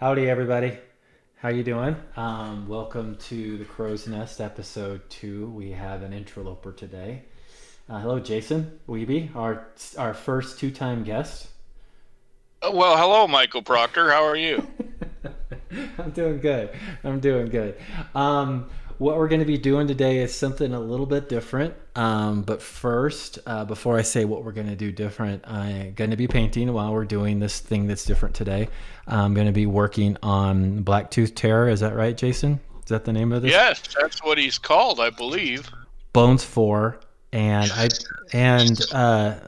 Howdy, everybody. How you doing? Welcome to the Crow's Nest, episode 2. We have an interloper today. Hello, Jason Wiebe, our first two-time guest. Well, hello, Michael Proctor. How are you? I'm doing good. I'm doing good. What we're going to be doing today is something a little bit different. But first, before I say what we're going to do different, I'm going to be painting while we're doing this thing that's different today. I'm going to be working on Blacktooth Terror. Is that right, Jason? Is that the name of this? Yes, that's what he's called, I believe. Bones 4. And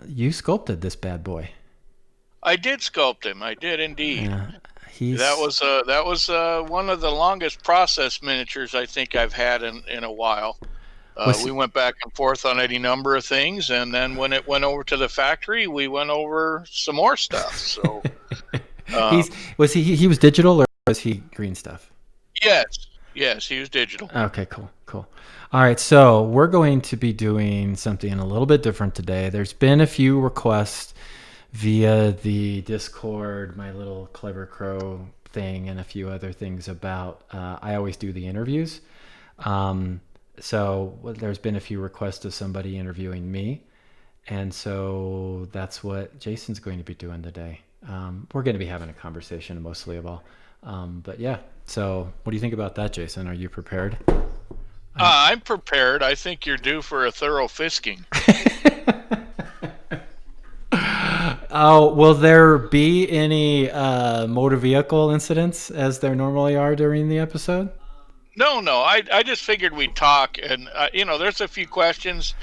you sculpted this bad boy. I did sculpt him. I did indeed. Yeah, That he's was one of the longest process miniatures I think I've had in a while. was We went back and forth on any number of things, and then when it went over to the factory, we went over some more stuff. So, um, he was digital or was he green stuff? yes, yes, he was digital. Okay, cool. All right, so we're going to be doing something a little bit different today. There's been a few requests via the Discord, my little Clever Crow thing, and a few other things about. I always do the interviews. So there's been a few requests of somebody interviewing me. And so that's what Jason's going to be doing today. We're going to be having a conversation mostly of all. But yeah, so what do you think about that, Jason? Are you prepared? I'm prepared. I think you're due for a thorough fisking. Oh, will there be any motor vehicle incidents as there normally are during the episode? No. I just figured we'd talk, and there's a few questions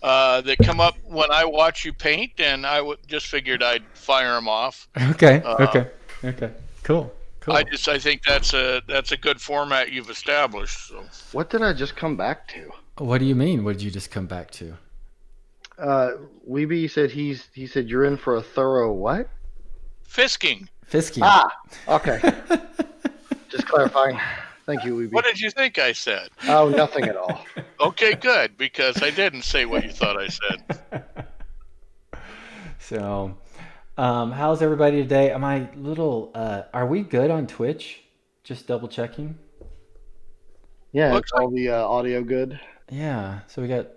that come up when I watch you paint, and just figured I'd fire them off. Okay, Uh, okay. Cool. I think that's a good format you've established. So What did I just come back to? What do you mean? What did you just come back to? Uh, Wiebe said he said you're in for a thorough what? fisking. Fisky. Ah, okay. Just clarifying. Thank you, Wiebe. What did you think I said? Oh, nothing at all. Okay, good, because I didn't say what you thought I said. So, how's everybody today? Am I little? Are we good on Twitch? Just double checking. Yeah, Looks it's all the audio good. Yeah. So we got.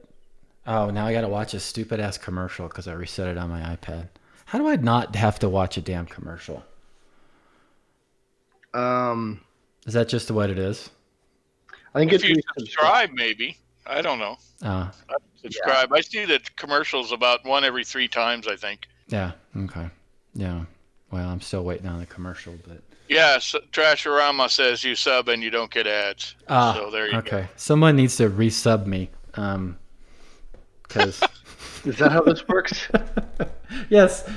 Oh, now I got to watch a stupid ass commercial because I reset it on my iPad. How do I not have to watch a damn commercial? Um, Is that just what it is? I think If it's you subscribe, maybe. I don't know. Uh, Subscribe. I see the commercials about one every 3 times, I think. yeah. Okay. Yeah. Well, I'm still waiting on the commercial, but. Yes, Trasharama says you sub and you don't get ads. So there you Okay. Someone needs to resub me. Because. Is that how this works? yes.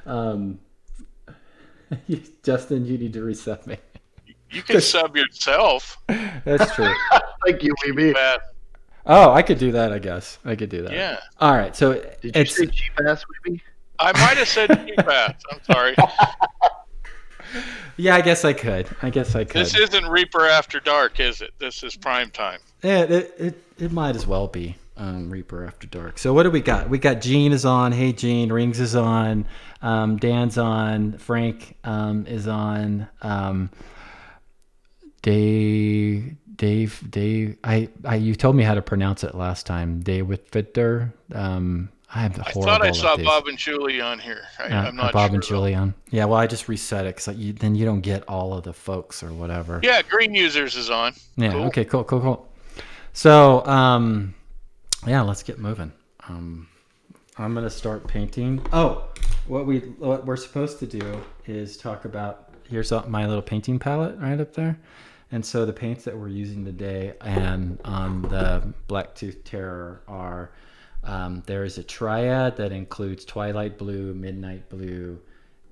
Um, Justin, you need to resub me. go. You can sub yourself. That's true. Thank you, Wiebe. But, Oh, I could do that, I guess. I could do that. yeah. All right. So Did you it's. say cheap ass, Wiebe? I might have said cheap ass. I'm sorry. Yeah, I guess I could. This isn't Reaper After Dark, is it? This is prime time. Yeah, it might as well be Reaper After Dark. So what do we got? We got Gene is on. Hey, Gene. Rings is on. Dan's on. Frank is on. Dave. You told me how to pronounce it last time. David Fitter. I'm horrible. I thought I saw at these. Bob and Julie on here. I'm not Bob sure. and Julie on. Yeah, well, I just reset it because then you don't get all of the folks or whatever. Yeah, Green Users is on. Yeah. Cool. Okay. Cool. So, yeah, let's get moving. I'm gonna start painting. Oh, what we're supposed to do is talk about. Here's my little painting palette right up there, and so the paints that we're using today and on the Blacktooth Terror are. There is a triad that includes Twilight Blue, Midnight Blue,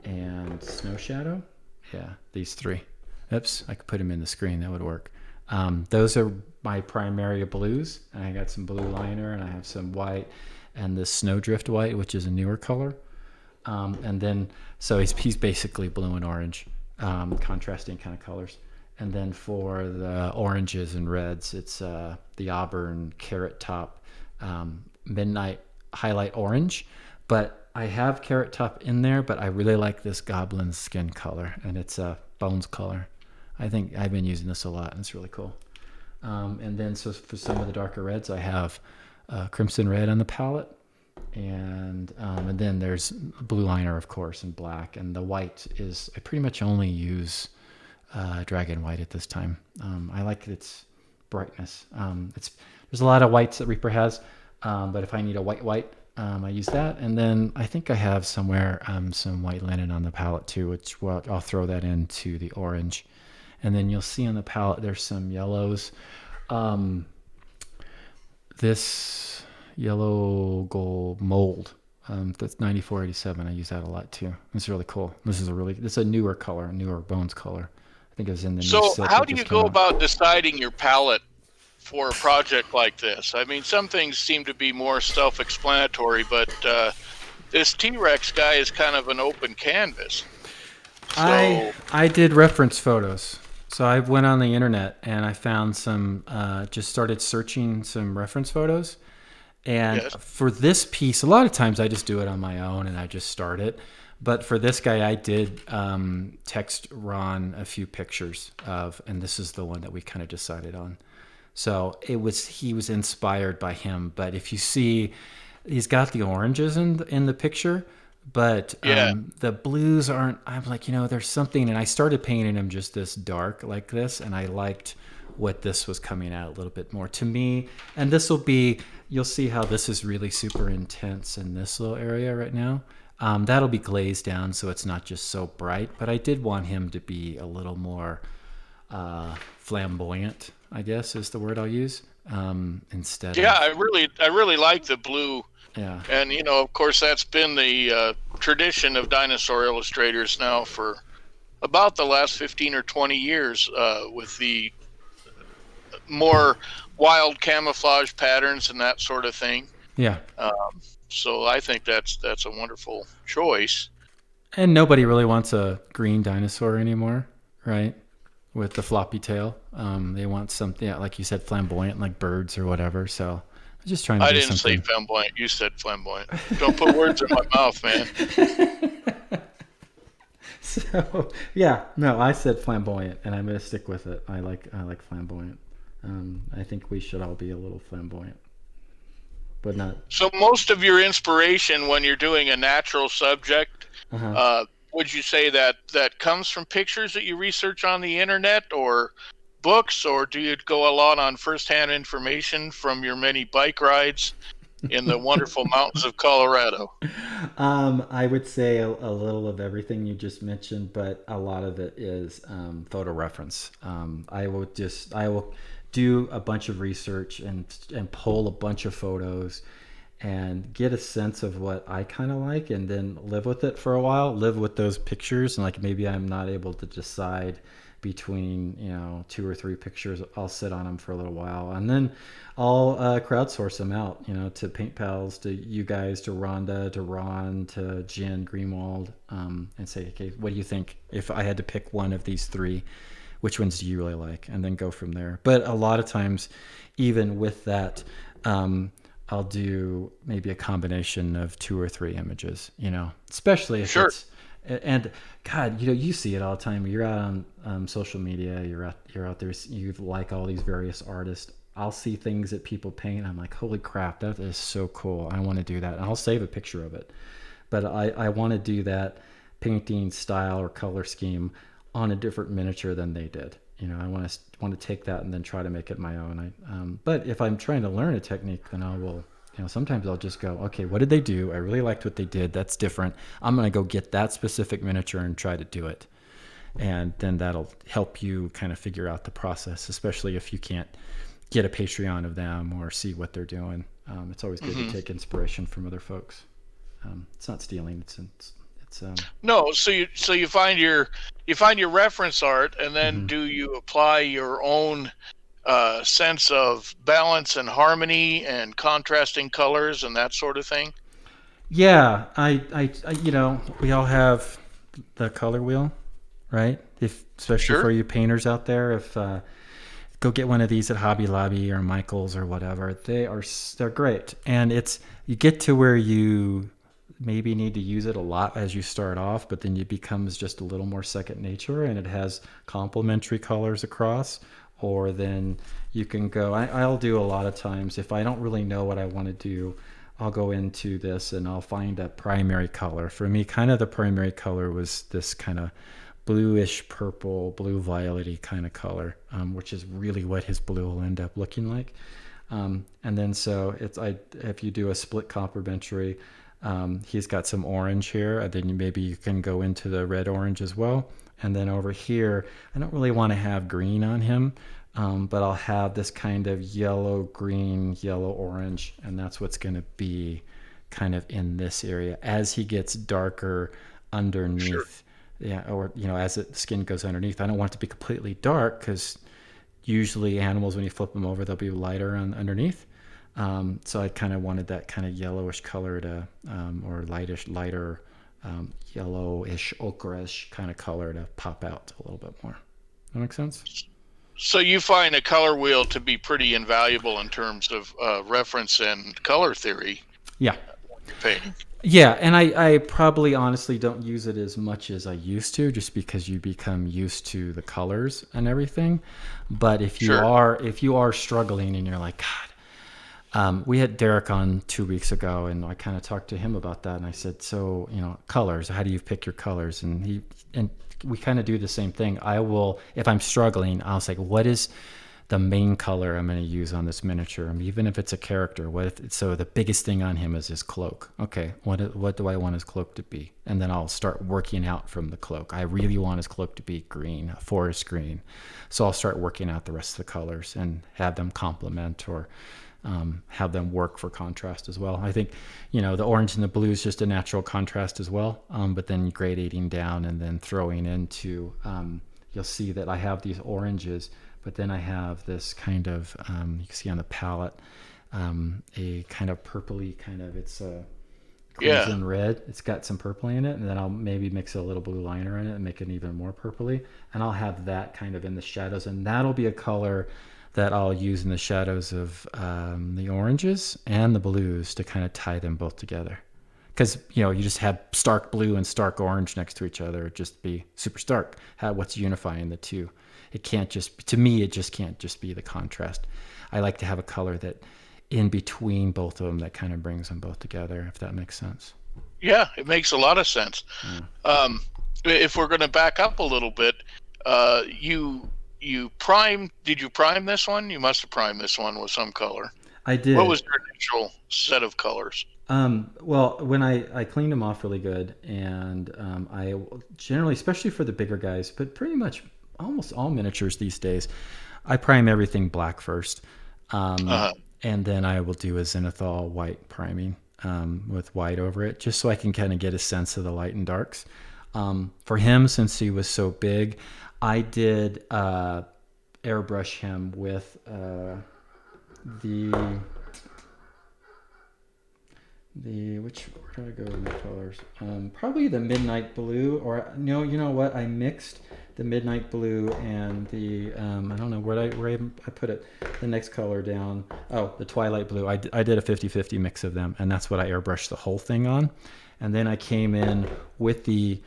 and Snow Shadow. Yeah, these three. Oops, I could put them in the screen. That would work. Those are my primary blues. And I got some blue liner, and I have some white, and this Snowdrift white, which is a newer color. And then, so he's basically blue and orange, contrasting kind of colors. And then for the oranges and reds, it's the Auburn Carrot Top Midnight Highlight Orange. But I have Carrot Top in there, but I really like this Goblin skin color. And it's Bones color. I think I've been using this a lot, and it's really cool. And then so for some of the darker reds, I have crimson red on the palette, and then there's blue liner, of course, and black. And the white is, I pretty much only use dragon white at this time. I like its brightness. There's a lot of whites that Reaper has, but if I need a white, I use that. And then I think I have somewhere some white linen on the palette too, which I'll throw that into the orange. And then you'll see on the palette there's some yellows. This yellow gold mold, that's 9487. I use that a lot too. It's really cool. This is a newer color, newer Bones color. I think it was in the new So silk how that do you just came go out. about deciding your palette for a project like this? I mean, some things seem to be more self-explanatory, but this T-Rex guy is kind of an open canvas. So I did reference photos. So I went on the internet and I found some, just started searching some reference photos. And yes. for this piece, a lot of times I just do it on my own and I just start it. But for this guy, I did text Ron a few pictures of, and this is the one that we kind of decided on. So he was inspired by him. But if you see, he's got the oranges in the picture, but the blues aren't. I'm like, there's something, and I started painting him just this dark like this, and I liked what this was coming out a little bit more to me. And this will be, you'll see how this is really super intense in this little area right now. That'll be glazed down so it's not just so bright, but I did want him to be a little more flamboyant, I guess is the word I'll use, instead of... I really like the blue. Yeah. And, of course, that's been the tradition of dinosaur illustrators now for about the last 15 or 20 years, with the more wild camouflage patterns and that sort of thing. Yeah. So I think that's a wonderful choice. And nobody really wants a green dinosaur anymore, right? With the floppy tail. They want something, like you said, flamboyant, like birds or whatever. So I'm just trying to do something. I didn't say flamboyant. You said flamboyant. Don't put words in my mouth, man. So, yeah, no, I said flamboyant, and I'm going to stick with it. I like flamboyant. I think we should all be a little flamboyant, but not. So most of your inspiration when you're doing a natural subject, would you say that comes from pictures that you research on the internet or books, or do you go a lot on firsthand information from your many bike rides in the wonderful mountains of Colorado? I would say a little of everything you just mentioned, but a lot of it is photo reference. I will do a bunch of research and pull a bunch of photos and get a sense of what I kind of like, and then live with it for a while, live with those pictures. And like, maybe I'm not able to decide between 2 or 3 pictures. I'll sit on them for a little while, and then I'll crowdsource them out, to Paint Pals, to you guys, to Rhonda, to Ron, to Jen Greenwald, and say, okay, what do you think? If I had to pick one of these 3, which ones do you really like? And then go from there. But a lot of times, even with that, I'll do maybe a combination of 2 or 3 images, especially if it's, and God, you see it all the time. You're out on social media, you're out there, you like all these various artists. I'll see things that people paint. I'm like, holy crap, that is so cool. I want to do that. And I'll save a picture of it. But I want to do that painting style or color scheme on a different miniature than they did. I want to take that and then try to make it my own. But if I'm trying to learn a technique, then I will, sometimes I'll just go, okay, what did they do? I really liked what they did. That's different. I'm going to go get that specific miniature and try to do it. And then that'll help you kind of figure out the process, especially if you can't get a Patreon of them or see what they're doing. It's always good to take inspiration from other folks. It's not stealing. It's no. So you find your reference art, and then do you apply your own sense of balance and harmony and contrasting colors and that sort of thing? Yeah, I we all have the color wheel, right? Especially for you painters out there, go get one of these at Hobby Lobby or Michael's or whatever. They're great, and you get to where maybe need to use it a lot as you start off, but then it becomes just a little more second nature, and it has complementary colors across. Or then you can go, I'll do a lot of times, if I don't really know what I want to do, I'll go into this and I'll find a primary color. For me, kind of the primary color was this kind of bluish purple, blue violety kind of color, which is really what his blue will end up looking like. And then so if you do a split complementary, he's got some orange here, and then maybe you can go into the red orange as well. And then over here, I don't really want to have green on him, but I'll have this kind of yellow, green, yellow, orange, and that's what's going to be kind of in this area as he gets darker underneath. Sure. Yeah, or as the skin goes underneath. I don't want it to be completely dark, because usually animals, when you flip them over, they'll be lighter underneath. So I kind of wanted that kind of yellowish color to, or lighter yellowish, ochreish kind of color to pop out a little bit more. That make sense? So you find a color wheel to be pretty invaluable in terms of reference and color theory. Yeah. Painting. Yeah, and I probably honestly don't use it as much as I used to, just because you become used to the colors and everything. But if you are struggling and you're like, God, we had Derek on 2 weeks ago, and I kind of talked to him about that, and I said, so colors, how do you pick your colors? And we kind of do the same thing. I will, if I'm struggling, I'll say, what is the main color I'm going to use on this miniature? Even if it's a character, so the biggest thing on him is his cloak. Okay, what do I want his cloak to be? And then I'll start working out from the cloak. I really want his cloak to be green, forest green. So I'll start working out the rest of the colors and have them complement, or have them work for contrast as well. I think, the orange and the blue is just a natural contrast as well. But then gradating down and then throwing into, you'll see that I have these oranges, but then I have this kind of, you can see on the palette, a kind of purpley kind of, it's a crimson red. It's got some purple in it, and then I'll maybe mix a little blue liner in it and make it even more purpley. And I'll have that kind of in the shadows, and that'll be a color that I'll use in the shadows of the oranges and the blues to kind of tie them both together. Because, you just have stark blue and stark orange next to each other. It'd just be super stark. What's unifying the two? It can't just, to me, it just can't just be the contrast. I like to have a color that in between both of them that kind of brings them both together, if that makes sense. Yeah, it makes a lot of sense. Yeah. If we're going to back up a little bit, did you prime this one? You must have primed this one with some color. I did. What was your initial set of colors? Well, when I cleaned them off really good, and I generally, especially for the bigger guys, but pretty much almost all miniatures these days, I prime everything black first. And then I will do a Zenithal white priming with white over it, just so I can kind of get a sense of the light and darks. For him, since he was so big, I did airbrush him with where did I go in the colors? Probably the midnight blue, or no, you know what? I mixed the midnight blue and the I don't know where I put it. The next color down. Oh, the twilight blue. I did a 50-50 mix of them, and that's what I airbrushed the whole thing on. And then I came in with the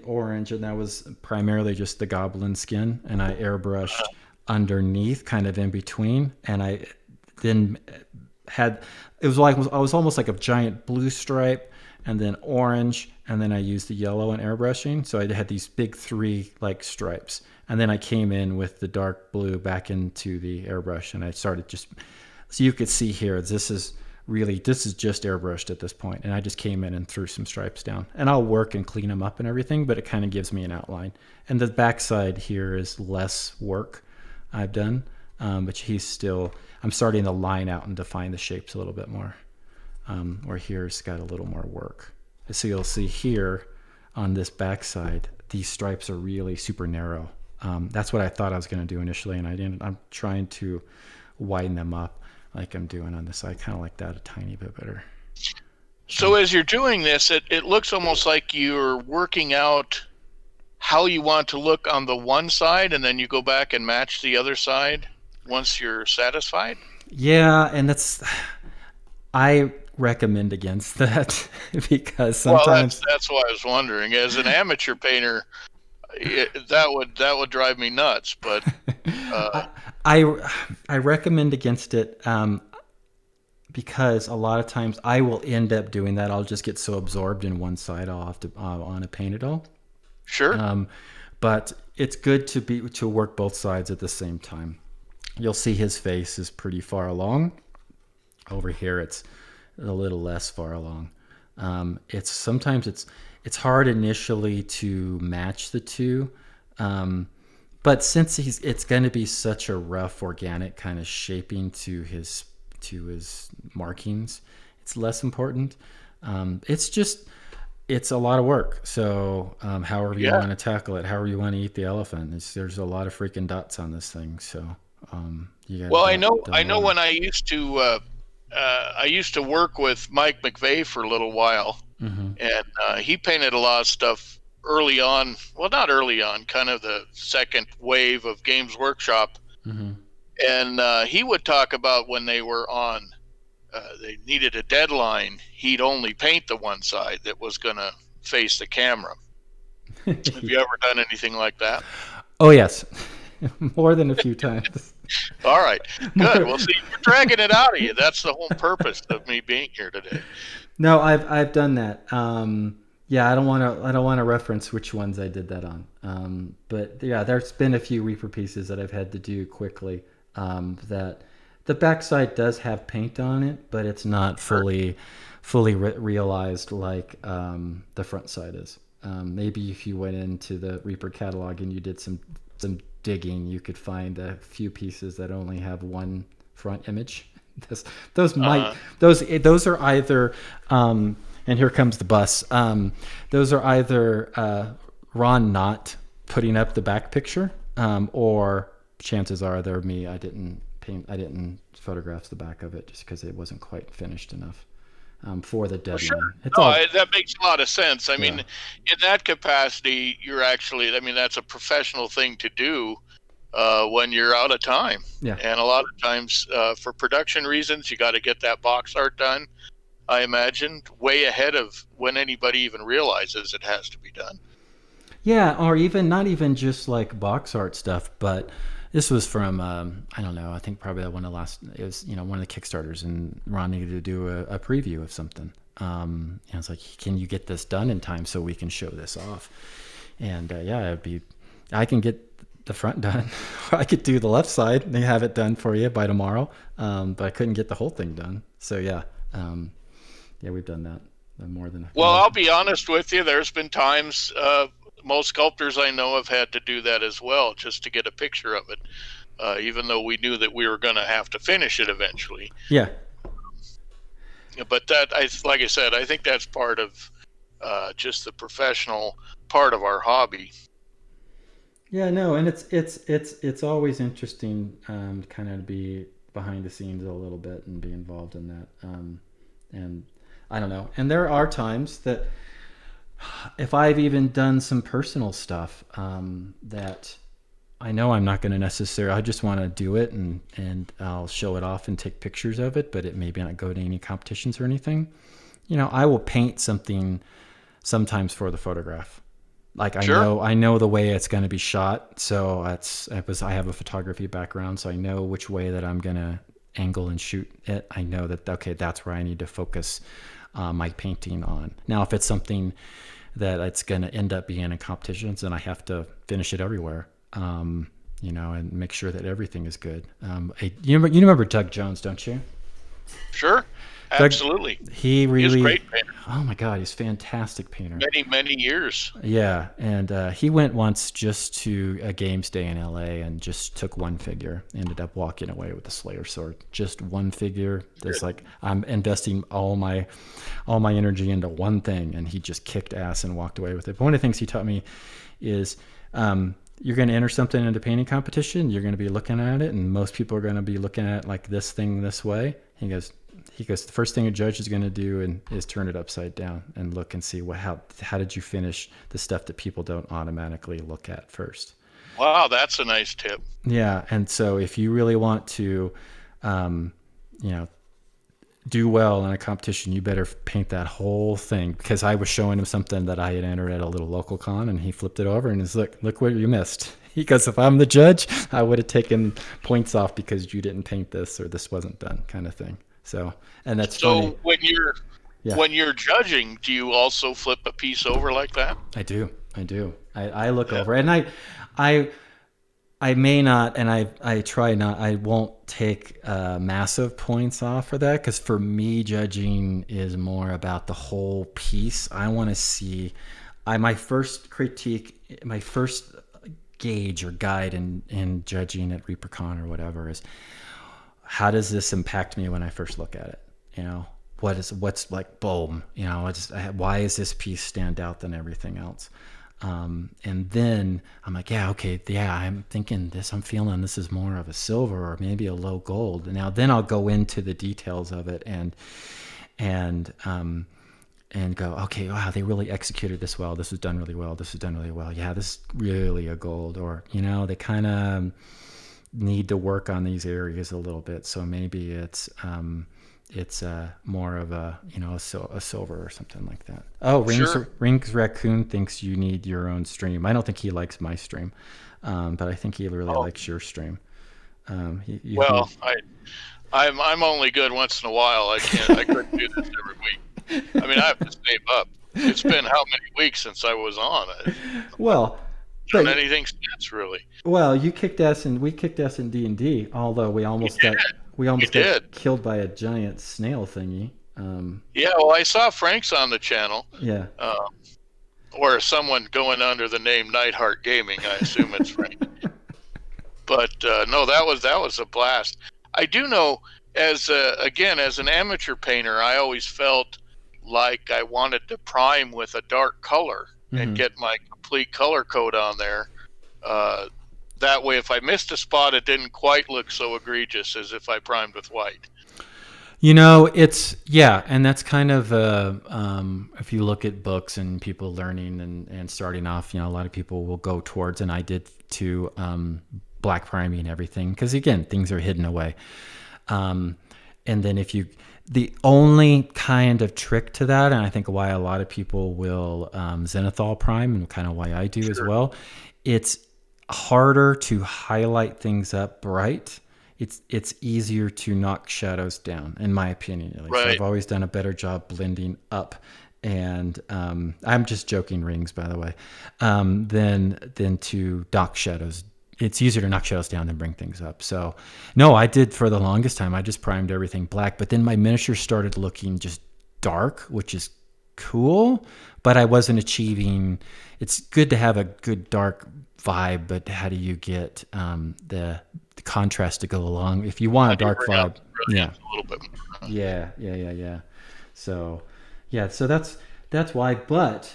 orange, and that was primarily just the goblin skin, and I airbrushed underneath, kind of in between, and I then it was almost like a giant blue stripe, and then orange, and then I used the yellow in airbrushing, so I had these big 3 like stripes, and then I came in with the dark blue back into the airbrush, and I started so you could see here, this is just airbrushed at this point, and I just came in and threw some stripes down, and I'll work and clean them up and everything, but it kind of gives me an outline. And the backside here is less work I've done, but I'm starting to line out and define the shapes a little bit more, where here's got a little more work. So you'll see here on this backside, these stripes are really super narrow. That's what I thought I was going to do initially, and I didn't. I'm trying to widen them up like I'm doing on this side. I kind of like that a tiny bit better. So as you're doing this, it looks almost like you're working out how you want to look on the one side, and then you go back and match the other side once you're satisfied? Yeah, and that's I recommend against that because Well, sometimes that's why I was wondering. As an amateur painter, that would drive me nuts. But I I recommend against it because a lot of times I will end up doing that. I'll just get so absorbed in one side I'll have to want to paint it all. sure. But it's good to work both sides at the same time. You'll see his face is pretty far along. Over here, it's a little less far along. It's sometimes it's hard initially to match the two, but since it's going to be such a rough organic kind of shaping to his markings, it's less important. It's a lot of work. So however you want to tackle it, however you want to eat the elephant, there's a lot of freaking dots on this thing. So you got Well, dot I it know on. when I used to work with Mike McVeigh for a little while, and he painted a lot of stuff early on. Well, not early on, kind of the second wave of Games Workshop, and he would talk about when they were on. They needed a deadline. He'd only paint the one side that was going to face the camera. Have you ever done anything like that? Oh yes, more than a few times. All right, good. More. Well, see, you're dragging it out of you. That's the whole purpose of me being here today. No, I've done that. Yeah, I don't want to reference which ones I did that on. But yeah, there's been a few Reaper pieces that I've had to do quickly. That the backside does have paint on it, but it's not fully realized like the front side is. Maybe if you went into the Reaper catalog and you did some digging, you could find a few pieces that only have one front image. Those might those are either and here comes the bus. Those are either Ron not putting up the back picture, or chances are they're me. I didn't photograph the back of it just because it wasn't quite finished enough for the deadline. Sure. It's No, all that makes a lot of sense. I mean, in that capacity, you're actually, I mean, that's a professional thing to do when you're out of time. Yeah. And a lot of times, for production reasons, you got to get that box art done, I imagine, way ahead of when anybody even realizes it has to be done. Yeah, or even not even just like box art stuff, but this was from I don't know. I think probably one of the last. It was one of the Kickstarters, and Ron needed to do a preview of something. And it's like, can you get this done in time so we can show this off? And yeah, I can get the front done. I could do the left side and have it done for you by tomorrow. But I couldn't get the whole thing done. So yeah, yeah, we've done that more than. Well, I'll be honest with you. There's been times. Most sculptors I know have had to do that as well, just to get a picture of it, even though we knew that we were going to have to finish it eventually. Yeah. But like I said, I think that's part of just the professional part of our hobby. Yeah, no, and it's always interesting, kind of to be behind the scenes a little bit and be involved in that. And I don't know. And there are times that if I've even done some personal stuff that I know I'm not going to necessarily, I just want to do it and I'll show it off and take pictures of it, but it may not go to any competitions or anything. I will paint something sometimes for the photograph. Like I know the way it's going to be shot. So I have a photography background, so I know which way that I'm going to angle and shoot it. I know that, okay, that's where I need to focus my painting on. Now, if it's something that it's going to end up being in competitions, and I have to finish it everywhere, and make sure that everything is good. You remember Doug Jones, don't you? Sure, absolutely. Doug, he really, he's a great painter. Oh my God, he's a fantastic painter. Many years. Yeah, and he went once just to a games day in LA and just took one figure. Ended up walking away with the Slayer sword. Just one figure. There's like, I'm investing all my energy into one thing, and he just kicked ass and walked away with it. But one of the things he taught me is you're going to enter something into painting competition. You're going to be looking at it, and most people are going to be looking at like this thing this way. He goes, the first thing a judge is going to do is turn it upside down and look and see how did you finish the stuff that people don't automatically look at first. Wow, that's a nice tip. Yeah, and so if you really want to, do well in a competition, you better paint that whole thing. Because I was showing him something that I had entered at a little local con, and he flipped it over and he's like, look what you missed. He goes, if I'm the judge, I would have taken points off because you didn't paint this or this wasn't done, kind of thing. So, and that's funny. So when you're judging, do you also flip a piece over like that? I do. I look over, and I may not, and I try not. I won't take massive points off for that, because for me, judging is more about the whole piece. I want to see. My first critique, my first gauge or guide in judging at ReaperCon or whatever is, how does this impact me when I first look at it? You know, what's like boom. You know, why is this piece stand out than everything else? And then I'm like, I'm thinking this, I'm feeling this is more of a silver or maybe a low gold. And now then I'll go into the details of it and go, okay, wow, they really executed this well. This was done really well. This was done really well. Yeah, this is really a gold. Or, you know, they kind of need to work on these areas a little bit. So maybe it's more of a, you know, a silver or something like that. Oh, Rings Raccoon thinks you need your own stream. I don't think he likes my stream, but I think he really likes your stream. I'm only good once in a while. I couldn't do this every week. I mean, I have to save up. It's been how many weeks since I was on it? Well, done anything since, really. Well, you kicked ass and we kicked ass in D&D, although we almost got killed by a giant snail thingy. Yeah, well, I saw Frank's on the channel. Yeah. Or someone going under the name Nightheart Gaming. I assume it's Frank. But no, that was a blast. I do know, as an amateur painter, I always felt like I wanted to prime with a dark color and get my complete color code on there. That way, if I missed a spot, it didn't quite look so egregious as if I primed with white. You know, and that's kind of if you look at books and people learning and starting off, you know, a lot of people will go towards, and I did too, black priming and everything, because again, things are hidden away. And then the only kind of trick to that, and I think why a lot of people will Zenithal prime, and kind of why I do as well, it's harder to highlight things up bright. It's easier to knock shadows down, in my opinion. At least. Right. I've always done a better job blending up, and I'm just joking, Rings, by the way, than to knock shadows. It's easier to knock shadows down than bring things up. So, no, I did for the longest time. I just primed everything black, but then my miniatures started looking just dark, which is cool, but I wasn't achieving. It's good to have a good dark vibe, but how do you get the contrast to go along? If you want a dark vibe, a little bit more. Yeah. So that's why. But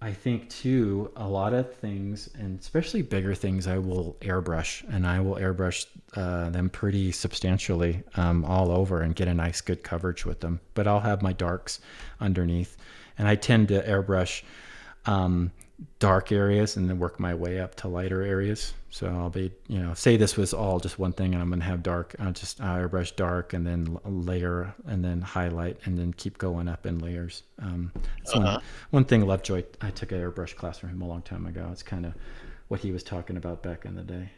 I think too, a lot of things, and especially bigger things, I will airbrush, and I will airbrush them pretty substantially all over and get a nice good coverage with them. But I'll have my darks underneath, and I tend to airbrush dark areas and then work my way up to lighter areas. So I'll be, you know, say this was all just one thing and I'm going to have dark, I'll airbrush dark and then layer and then highlight and then keep going up in layers. One thing Lovejoy, I took an airbrush class from him a long time ago. It's kind of what he was talking about back in the day.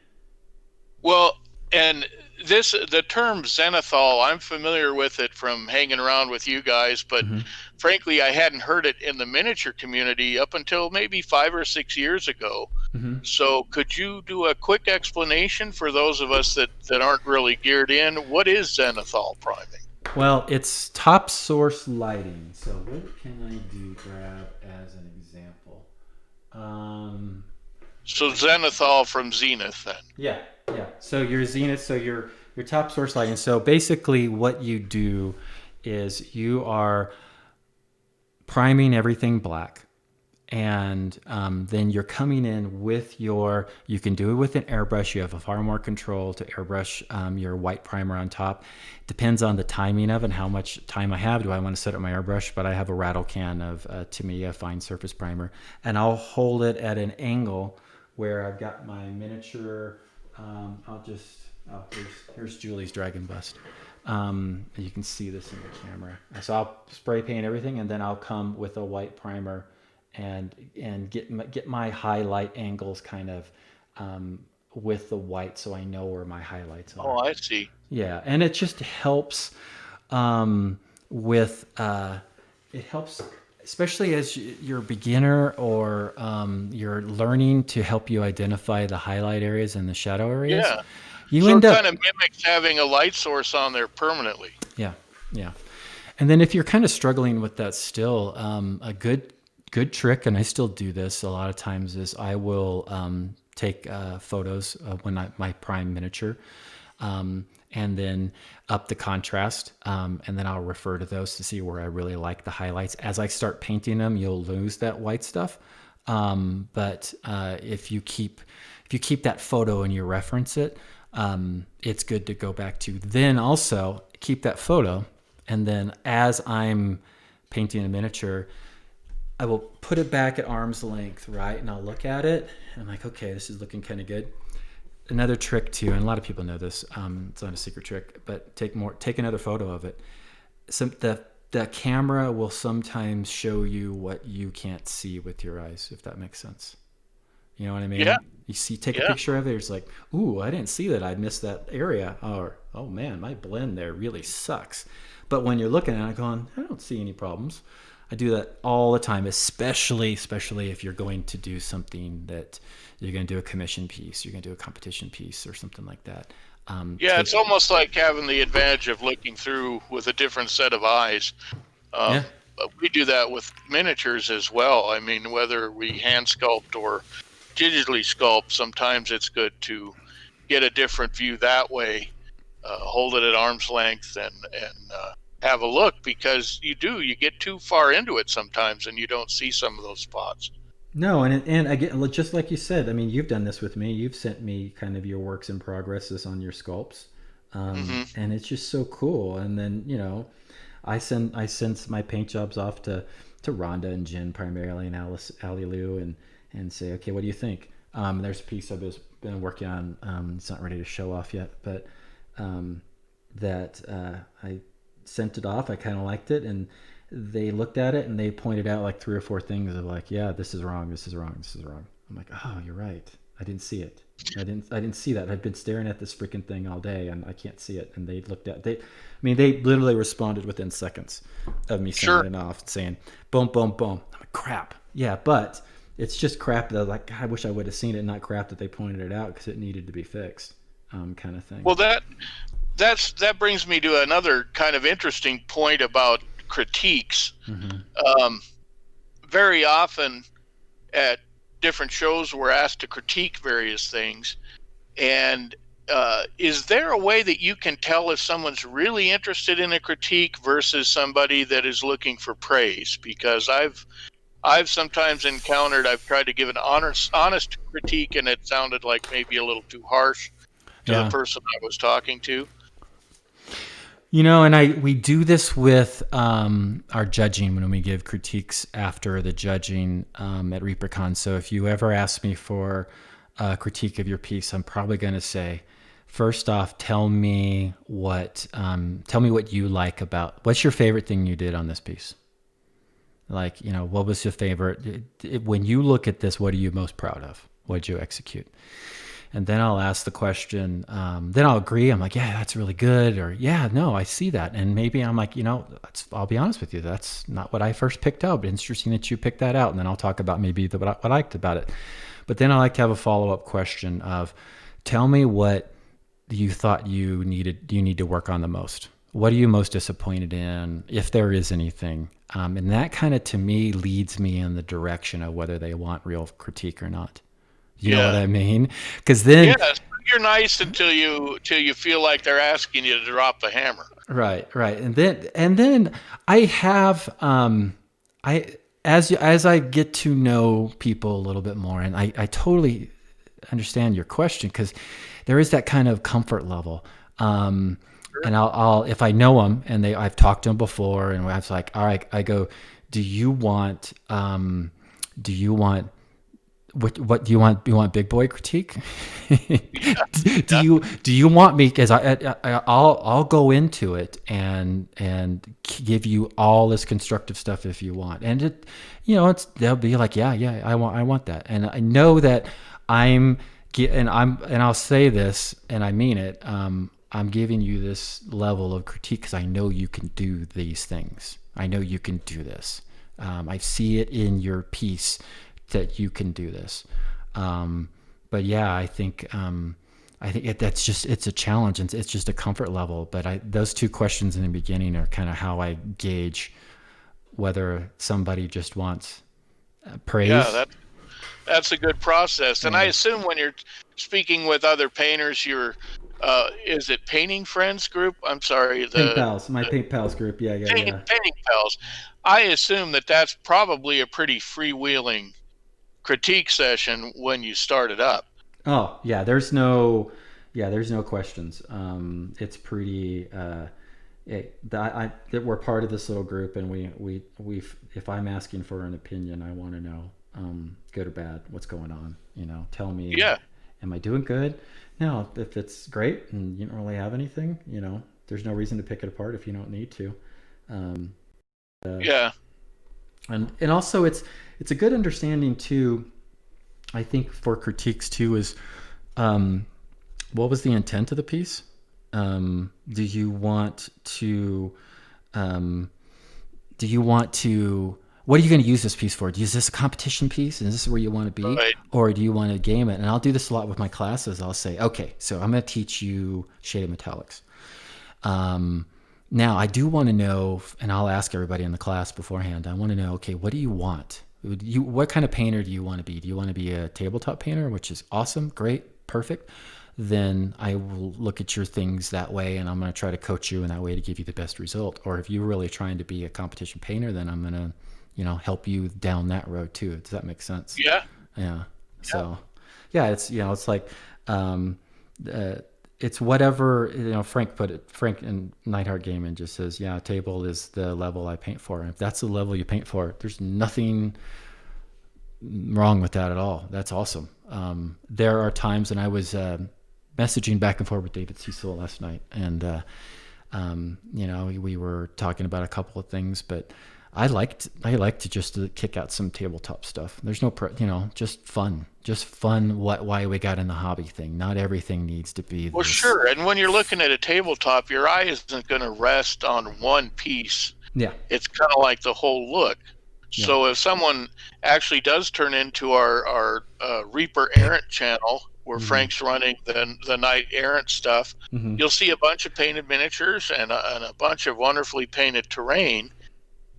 Well, and the term Zenithal, I'm familiar with it from hanging around with you guys, but frankly, I hadn't heard it in the miniature community up until maybe 5 or 6 years ago. So could you do a quick explanation for those of us that aren't really geared in? What is Zenithal priming? Well, it's top source lighting. So what can I do, grab as an example? So Zenithal from Zenith then. Yeah. So your Zenith, so your top source lighting. So basically what you do is you are priming everything black. And then you're coming in with you can do it with an airbrush. You have a far more control to airbrush your white primer on top. Depends on the timing of it and how much time I have. Do I want to set up my airbrush? But I have a rattle can of Tamiya fine surface primer. And I'll hold it at an angle where I've got my miniature. Here's Julie's Dragon Bust. You can see this in the camera. So I'll spray paint everything, and then I'll come with a white primer and get my highlight angles kind of with the white, so I know where my highlights are. Oh, I see. Yeah, and it just helps with it helps, especially as you're a beginner or you're learning, to help you identify the highlight areas and the shadow areas. Yeah. You So end it up kind of mimics having a light source on there permanently. yeah, yeah. And then if you're kind of struggling with that still, a good trick, and I still do this a lot of times, is I will take photos of my prime miniature, and then up the contrast, and then I'll refer to those to see where I really like the highlights. As I start painting them, you'll lose that white stuff, but if you keep that photo and you reference it, it's good to go back to. Then also keep that photo, and then as I'm painting a miniature, I will put it back at arm's length, right? And I'll look at it, and I'm like, okay, this is looking kind of good. Another trick too, and a lot of people know this, it's not a secret trick, but take another photo of it. The camera will sometimes show you what you can't see with your eyes, if that makes sense. You know what I mean? Yeah. You take a picture of it, it's like, ooh, I didn't see that. I missed that area. Or, oh man, my blend there really sucks. But when you're looking at it, going, I don't see any problems. I do that all the time, especially if you're going to do something that you're going to do a commission piece, you're going to do a competition piece or something like that. It's almost like having the advantage of looking through with a different set of eyes. We do that with miniatures as well. I mean, whether we hand sculpt or digitally sculpt, sometimes it's good to get a different view that way, hold it at arm's length and have a look, because you get too far into it sometimes and you don't see some of those spots. No, and again, just like you said, I mean, you've done this with me. You've sent me kind of your works in progresses on your sculpts, and it's just so cool. And then I send my paint jobs off to Rhonda and Jen primarily, and Ali Lou, and say, okay, what do you think? There's a piece I've been working on. It's not ready to show off yet, but that I sent it off. I kind of liked it, and they looked at it and they pointed out like 3 or 4 things of like, yeah, this is wrong, this is wrong, this is wrong. I'm like, oh, you're right. I didn't see it. I didn't see that. I've been staring at this freaking thing all day and I can't see it. And they literally responded within seconds of me sending it off and saying, boom, boom, boom. I'm like, crap. Yeah, but it's just crap that like, I wish I would have seen it, not crap that they pointed it out because it needed to be fixed, kind of thing. Well, that brings me to another kind of interesting point about critiques. Very often at different shows we're asked to critique various things, and is there a way that you can tell if someone's really interested in a critique versus somebody that is looking for praise? Because I've sometimes encountered, I've tried to give an honest critique and it sounded like maybe a little too harsh to the person I was talking to. And we do this with our judging when we give critiques after the judging at ReaperCon. So if you ever ask me for a critique of your piece, I'm probably going to say, first off, tell me what you like about, what's your favorite thing you did on this piece? Like, what was your favorite? When you look at this, what are you most proud of? What did you execute? And then I'll ask the question, then I'll agree. I'm like, yeah, that's really good. Or yeah, no, I see that. And maybe I'm like, I'll be honest with you. That's not what I first picked out. But interesting that you picked that out. And then I'll talk about maybe what I liked about it. But then I like to have a follow-up question of, tell me what you thought you need to work on the most. What are you most disappointed in, if there is anything? And that kind of, to me, leads me in the direction of whether they want real critique or not. You know what I mean? Because then you're nice until you feel like they're asking you to drop the hammer. Right. And then I have as I get to know people a little bit more, and I totally understand your question, because there is that kind of comfort level. And I'll if I know them and I've talked to them before, and I was like, all right, I go, do you want What do you want? Do you want big boy critique? Yeah. Do you want me? Because I'll go into it and give you all this constructive stuff if you want. And they'll be like, yeah, I want that. And I know that I'll say this and I mean it. I'm giving you this level of critique because I know you can do these things. I know you can do this. I see it in your piece that you can do this. But yeah, I think it's a challenge and it's just a comfort level. But those two questions in the beginning are kind of how I gauge whether somebody just wants praise. Yeah, that's a good process. And I assume when you're speaking with other painters, is it Painting Friends group? I'm sorry, Paint Pals, my Paint Pals group. Yeah. Painting Pals. I assume that's probably a pretty freewheeling critique session when you start it up. Oh yeah, there's no questions. It's pretty. That we're part of this little group, and we if I'm asking for an opinion, I want to know, good or bad, what's going on. Tell me. Yeah. Am I doing good? Now, if it's great and you don't really have anything, there's no reason to pick it apart if you don't need to. Yeah. And also it's a good understanding too. I think for critiques too is, what was the intent of the piece? Do you want to, what are you going to use this piece for? Is this a competition piece? Is this where you want to be? Right. Or do you want to game it? And I'll do this a lot with my classes. I'll say, okay, so I'm going to teach you shaded metallics. Now I do want to know, and I'll ask everybody in the class beforehand, I want to know, okay, what do you want? What kind of painter do you want to be? Do you want to be a tabletop painter, which is awesome, great, perfect? Then I will look at your things that way, and I'm going to try to coach you in that way to give you the best result. Or if you're really trying to be a competition painter, then I'm going to, help you down that road too. Does that make sense? Yeah. Yeah. So, yeah, it's it's like, it's whatever, Frank put it. Frank in Nightheart Gaming just says, yeah, table is the level I paint for. And if that's the level you paint for, there's nothing wrong with that at all. That's awesome. There are times, and I was messaging back and forth with David Cecil last night, and we were talking about a couple of things, but I like to just kick out some tabletop stuff. There's no, just fun. Why we got in the hobby thing. Not everything needs to be. Well, sure. And when you're looking at a tabletop, your eye isn't going to rest on one piece. Yeah. It's kind of like the whole look. Yeah. So if someone actually does turn into our Reaper Errant channel, where Frank's running the Knight Errant stuff, you'll see a bunch of painted miniatures and a bunch of wonderfully painted terrain.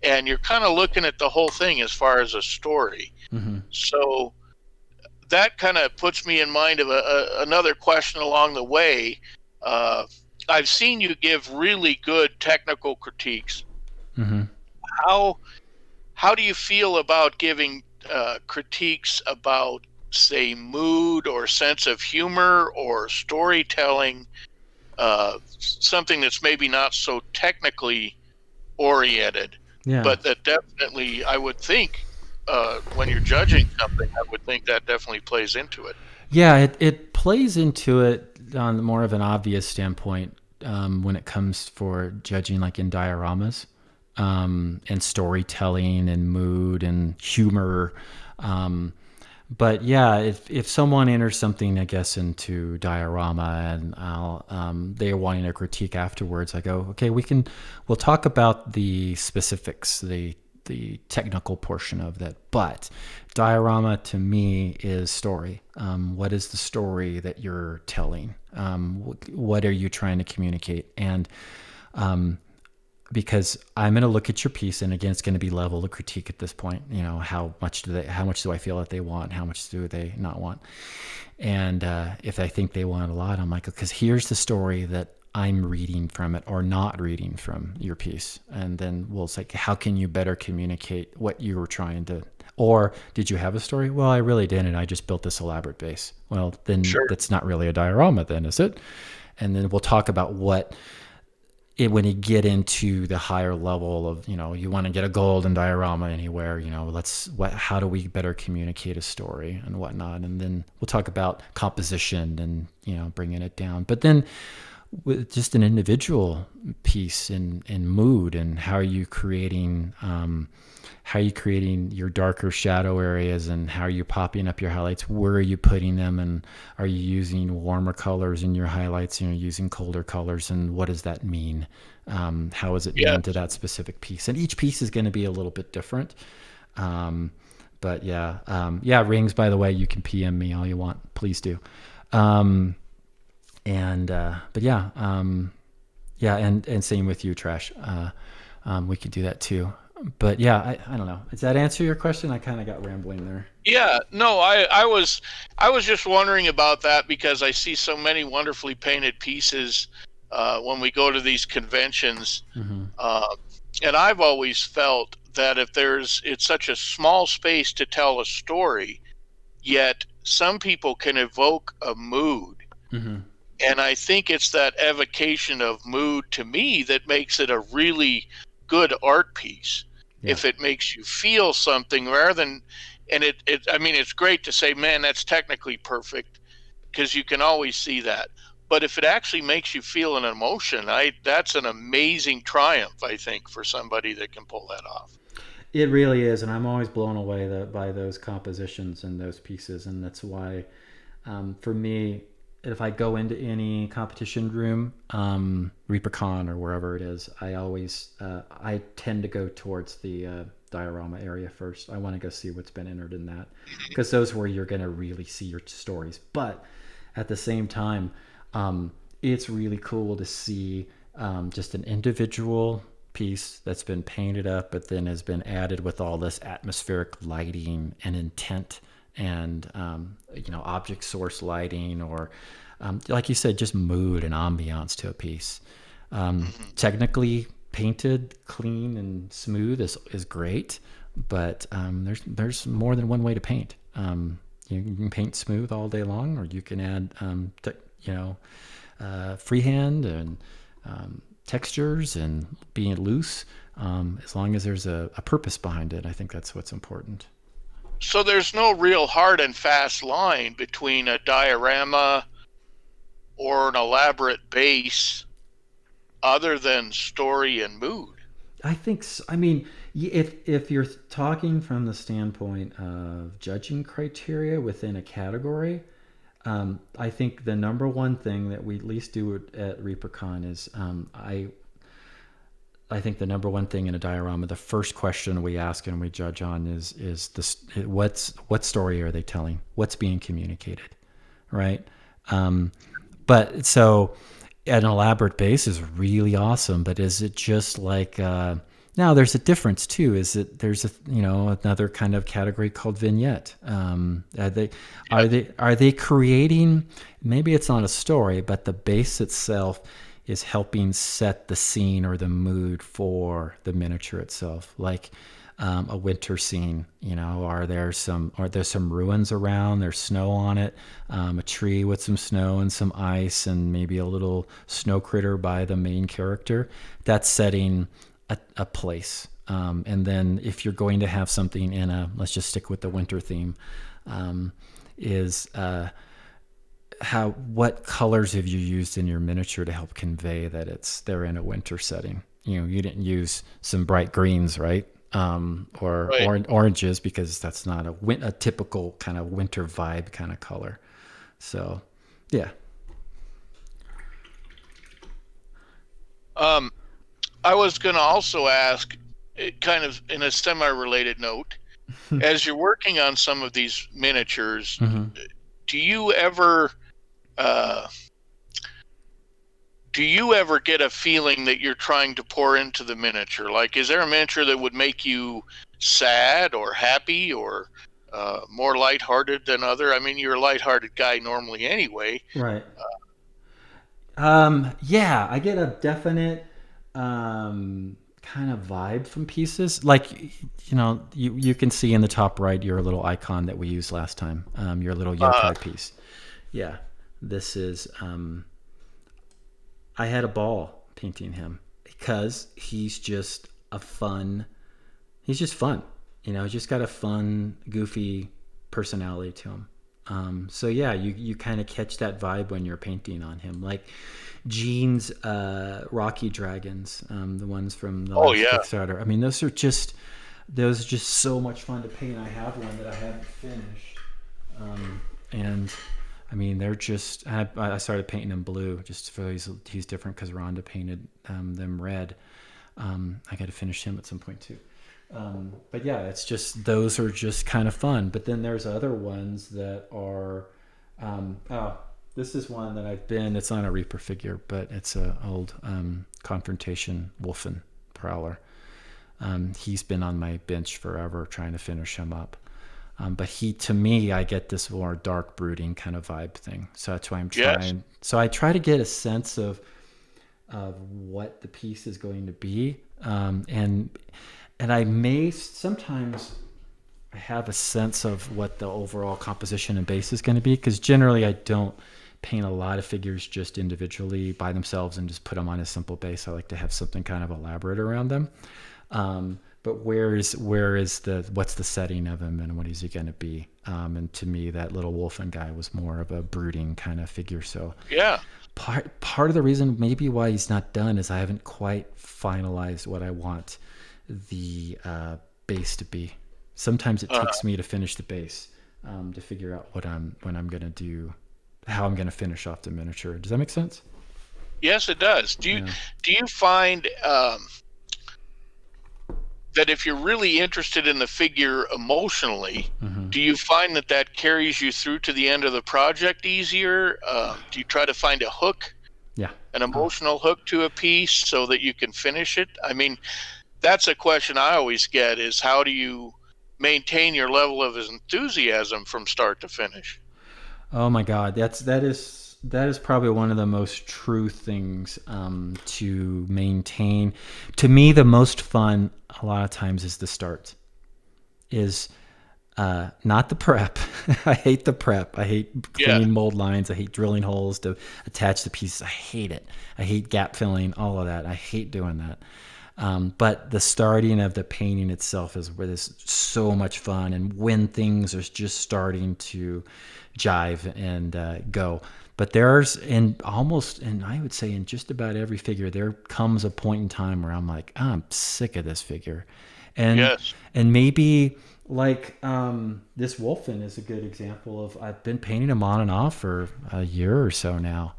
And you're kind of looking at the whole thing as far as a story. So that kind of puts me in mind of another question along the way. I've seen you give really good technical critiques. How do you feel about giving critiques about, say, mood or sense of humor or storytelling, something that's maybe not so technically oriented? Yeah. But that definitely, I would think, when you're judging something, I would think that definitely plays into it. Yeah, it plays into it on more of an obvious standpoint when it comes for judging, like in dioramas, and storytelling and mood and humor. But yeah, if someone enters something, I guess, into diorama and they're wanting a critique afterwards, I go, okay, we'll talk about the specifics, the technical portion of that. But diorama to me is story. What is the story that you're telling? What are you trying to communicate? And because I'm going to look at your piece, and again, it's going to be level of critique at this point. How much do I feel that they want? How much do they not want? And if I think they want a lot, I'm like, because here's the story that I'm reading from it or not reading from your piece. And then we'll say, how can you better communicate what you were trying to, or did you have a story? Well, I really didn't. I just built this elaborate base. Well, then That's not really a diorama then, is it? And then we'll talk about what when you get into the higher level of, you want to get a golden diorama anywhere, how do we better communicate a story and whatnot. And then we'll talk about composition and, bringing it down. But then with just an individual piece in mood, and how are you creating your darker shadow areas, and how are you popping up your highlights? Where are you putting them? And are you using warmer colors in your highlights, and you're using colder colors? And what does that mean? How is it mean to that specific piece? And each piece is going to be a little bit different. But Rings, by the way, you can PM me all you want. Please do. And same with you, Trash. We could do that too. But I don't know. Does that answer your question? I kind of got rambling there. Yeah, no, I was just wondering about that, because I see so many wonderfully painted pieces when we go to these conventions. Mm-hmm. And I've always felt that it's such a small space to tell a story, yet some people can evoke a mood. Mm-hmm. And I think it's that evocation of mood, to me, that makes it a really good art piece. Yeah. If it makes you feel something rather than, and it's great to say, man, that's technically perfect, because you can always see that. But if it actually makes you feel an emotion, that's an amazing triumph, I think, for somebody that can pull that off. It really is, and I'm always blown away by those compositions and those pieces, and that's why, for me, if I go into any competition room, ReaperCon or wherever it is, I tend to go towards the diorama area first. I want to go see what's been entered in that, because those are where you're going to really see your stories. But at the same time, it's really cool to see just an individual piece that's been painted up, but then has been added with all this atmospheric lighting and intent, and object source lighting, or like you said, just mood and ambiance to a piece. Technically painted clean and smooth is great, but there's more than one way to paint. You can paint smooth all day long, or you can add freehand and textures and being loose, as long as there's a purpose behind it. I think that's what's important. So there's no real hard and fast line between a diorama or an elaborate base, other than story and mood. I think so. I mean, if you're talking from the standpoint of judging criteria within a category, I think the number one thing that we at least do at ReaperCon is I think the number one thing in a diorama, the first question we ask and we judge on is what story are they telling? What's being communicated, right? But so an elaborate base is really awesome, but is it just like now there's a difference too? There's another kind of category called vignette? Are they creating? Maybe it's not a story, but the base itself is helping set the scene or the mood for the miniature itself, like a winter scene. Are there some ruins around? There's snow on it, a tree with some snow and some ice, and maybe a little snow critter by the main character. That's setting a place. And then if you're going to have something let's just stick with the winter theme, what colors have you used in your miniature to help convey that they're in a winter setting? You didn't use some bright greens, right? Or right. Oranges, because that's not a typical kind of winter vibe kind of color. So, yeah. I was going to also ask, kind of in a semi-related note, as you're working on some of these miniatures, mm-hmm. do you ever get a feeling that you're trying to pour into the miniature? Like, is there a miniature that would make you sad or happy or more lighthearted than other? I mean, you're a lighthearted guy normally anyway. Right. Yeah, I get a definite kind of vibe from pieces. Like, you can see in the top right your little icon that we used last time, your little yokai piece. Yeah, this is... I had a ball painting him because he's just fun. He's just got a fun, goofy personality to him. So yeah, you kind of catch that vibe when you're painting on him. Like Gene's Rocky Dragons, the ones from the last Kickstarter. I mean, those are just so much fun to paint. I have one that I haven't finished, and I mean, they're just. I started painting them blue just for he's different because Rhonda painted them red. I got to finish him at some point too. But yeah, it's just those are just kind of fun. But then there's other ones that are. This is one that it's not a Reaper figure, but it's an old Confrontation Wolfen Prowler. He's been on my bench forever trying to finish him up. But to me, I get this more dark brooding kind of vibe thing. So that's why I'm trying. Yes. So I try to get a sense of what the piece is going to be. And I may sometimes have a sense of what the overall composition and base is going to be. Because generally I don't paint a lot of figures just individually by themselves and just put them on a simple base. I like to have something kind of elaborate around them. But what's the setting of him and what is he going to be? And to me, that little Wolfen guy was more of a brooding kind of figure. So yeah, part of the reason maybe why he's not done is I haven't quite finalized what I want the base to be. Sometimes it takes me to finish the base to figure out what I'm going to do, how I'm going to finish off the miniature. Does that make sense? Yes, it does. Do you find that if you're really interested in the figure emotionally, do you find that carries you through to the end of the project easier? Do you try to find a hook, an emotional hook to a piece so that you can finish it? I mean, that's a question I always get is how do you maintain your level of enthusiasm from start to finish? Oh my God, that is probably one of the most true things to maintain. To me, the most fun a lot of times is the start. Is not the prep. I hate the prep. I hate cleaning mold lines. I hate drilling holes to attach the pieces. I hate it. I hate gap filling, all of that. I hate doing that. But the starting of the painting itself is where there's so much fun, and when things are just starting to jive and go. But there's and I would say in just about every figure, there comes a point in time where I'm like, I'm sick of this figure. And maybe like this Wolfen is a good example of I've been painting him on and off for a year or so now.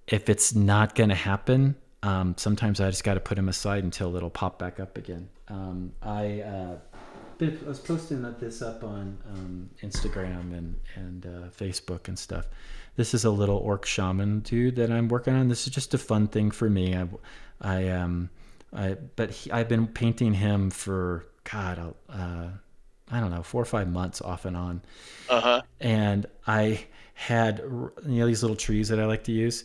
If it's not going to happen, sometimes I just got to put him aside until it'll pop back up again. I was posting this up on Instagram and Facebook and stuff. This is a little orc shaman dude that I'm working on. This is just a fun thing for me. I've been painting him for I don't know, 4 or 5 months off and on. And I had these little trees that I like to use.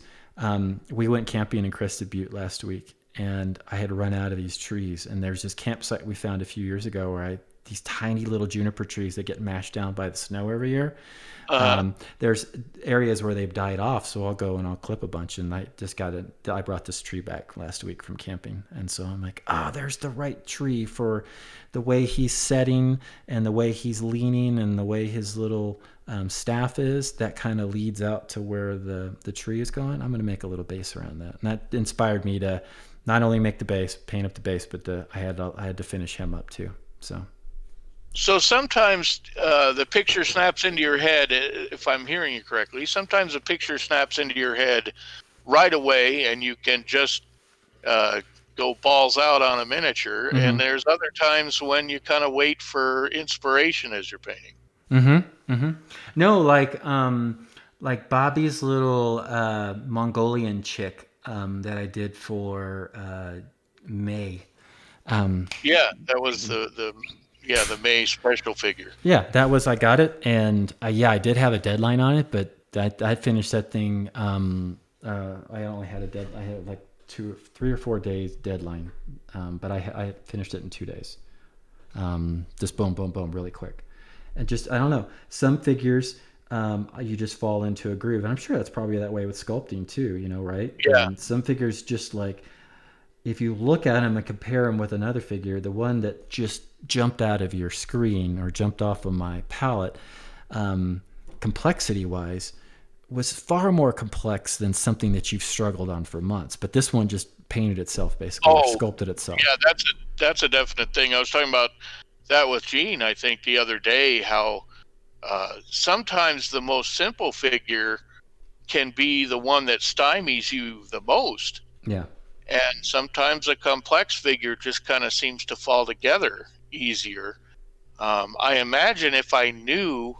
We went camping in Crested Butte last week, and I had run out of these trees. And there's this campsite we found a few years ago where these tiny little juniper trees that get mashed down by the snow every year. There's areas where they've died off, so I'll go and I'll clip a bunch. And I brought this tree back last week from camping, and so I'm like, there's the right tree for the way he's setting and the way he's leaning and the way his little staff is. That kind of leads out to where the tree is going. I'm going to make a little base around that, and that inspired me to not only make the base, paint up the base, but I had to finish him up too. So sometimes the picture snaps into your head, if I'm hearing you correctly. Sometimes the picture snaps into your head right away, and you can just go balls out on a miniature. And there's other times when you kind of wait for inspiration as you're painting. No, like Bobby's little Mongolian chick that I did for May. That was the May special figure. Yeah, I got it, and I did have a deadline on it, but I finished that thing. I only had I had like 3 or 4 days deadline, but I finished it in 2 days. Just boom, boom, boom, really quick, and just I don't know. Some figures you just fall into a groove. And I'm sure that's probably that way with sculpting too, right? Yeah. Some figures just like, if you look at them and compare them with another figure, the one that just jumped out of your screen or jumped off of my palette, complexity wise, was far more complex than something that you've struggled on for months. But this one just painted itself, basically, or sculpted itself. Yeah, that's a definite thing. I was talking about that with Gene, I think, the other day, how sometimes the most simple figure can be the one that stymies you the most. Yeah. And sometimes a complex figure just kind of seems to fall together easier. I imagine if I knew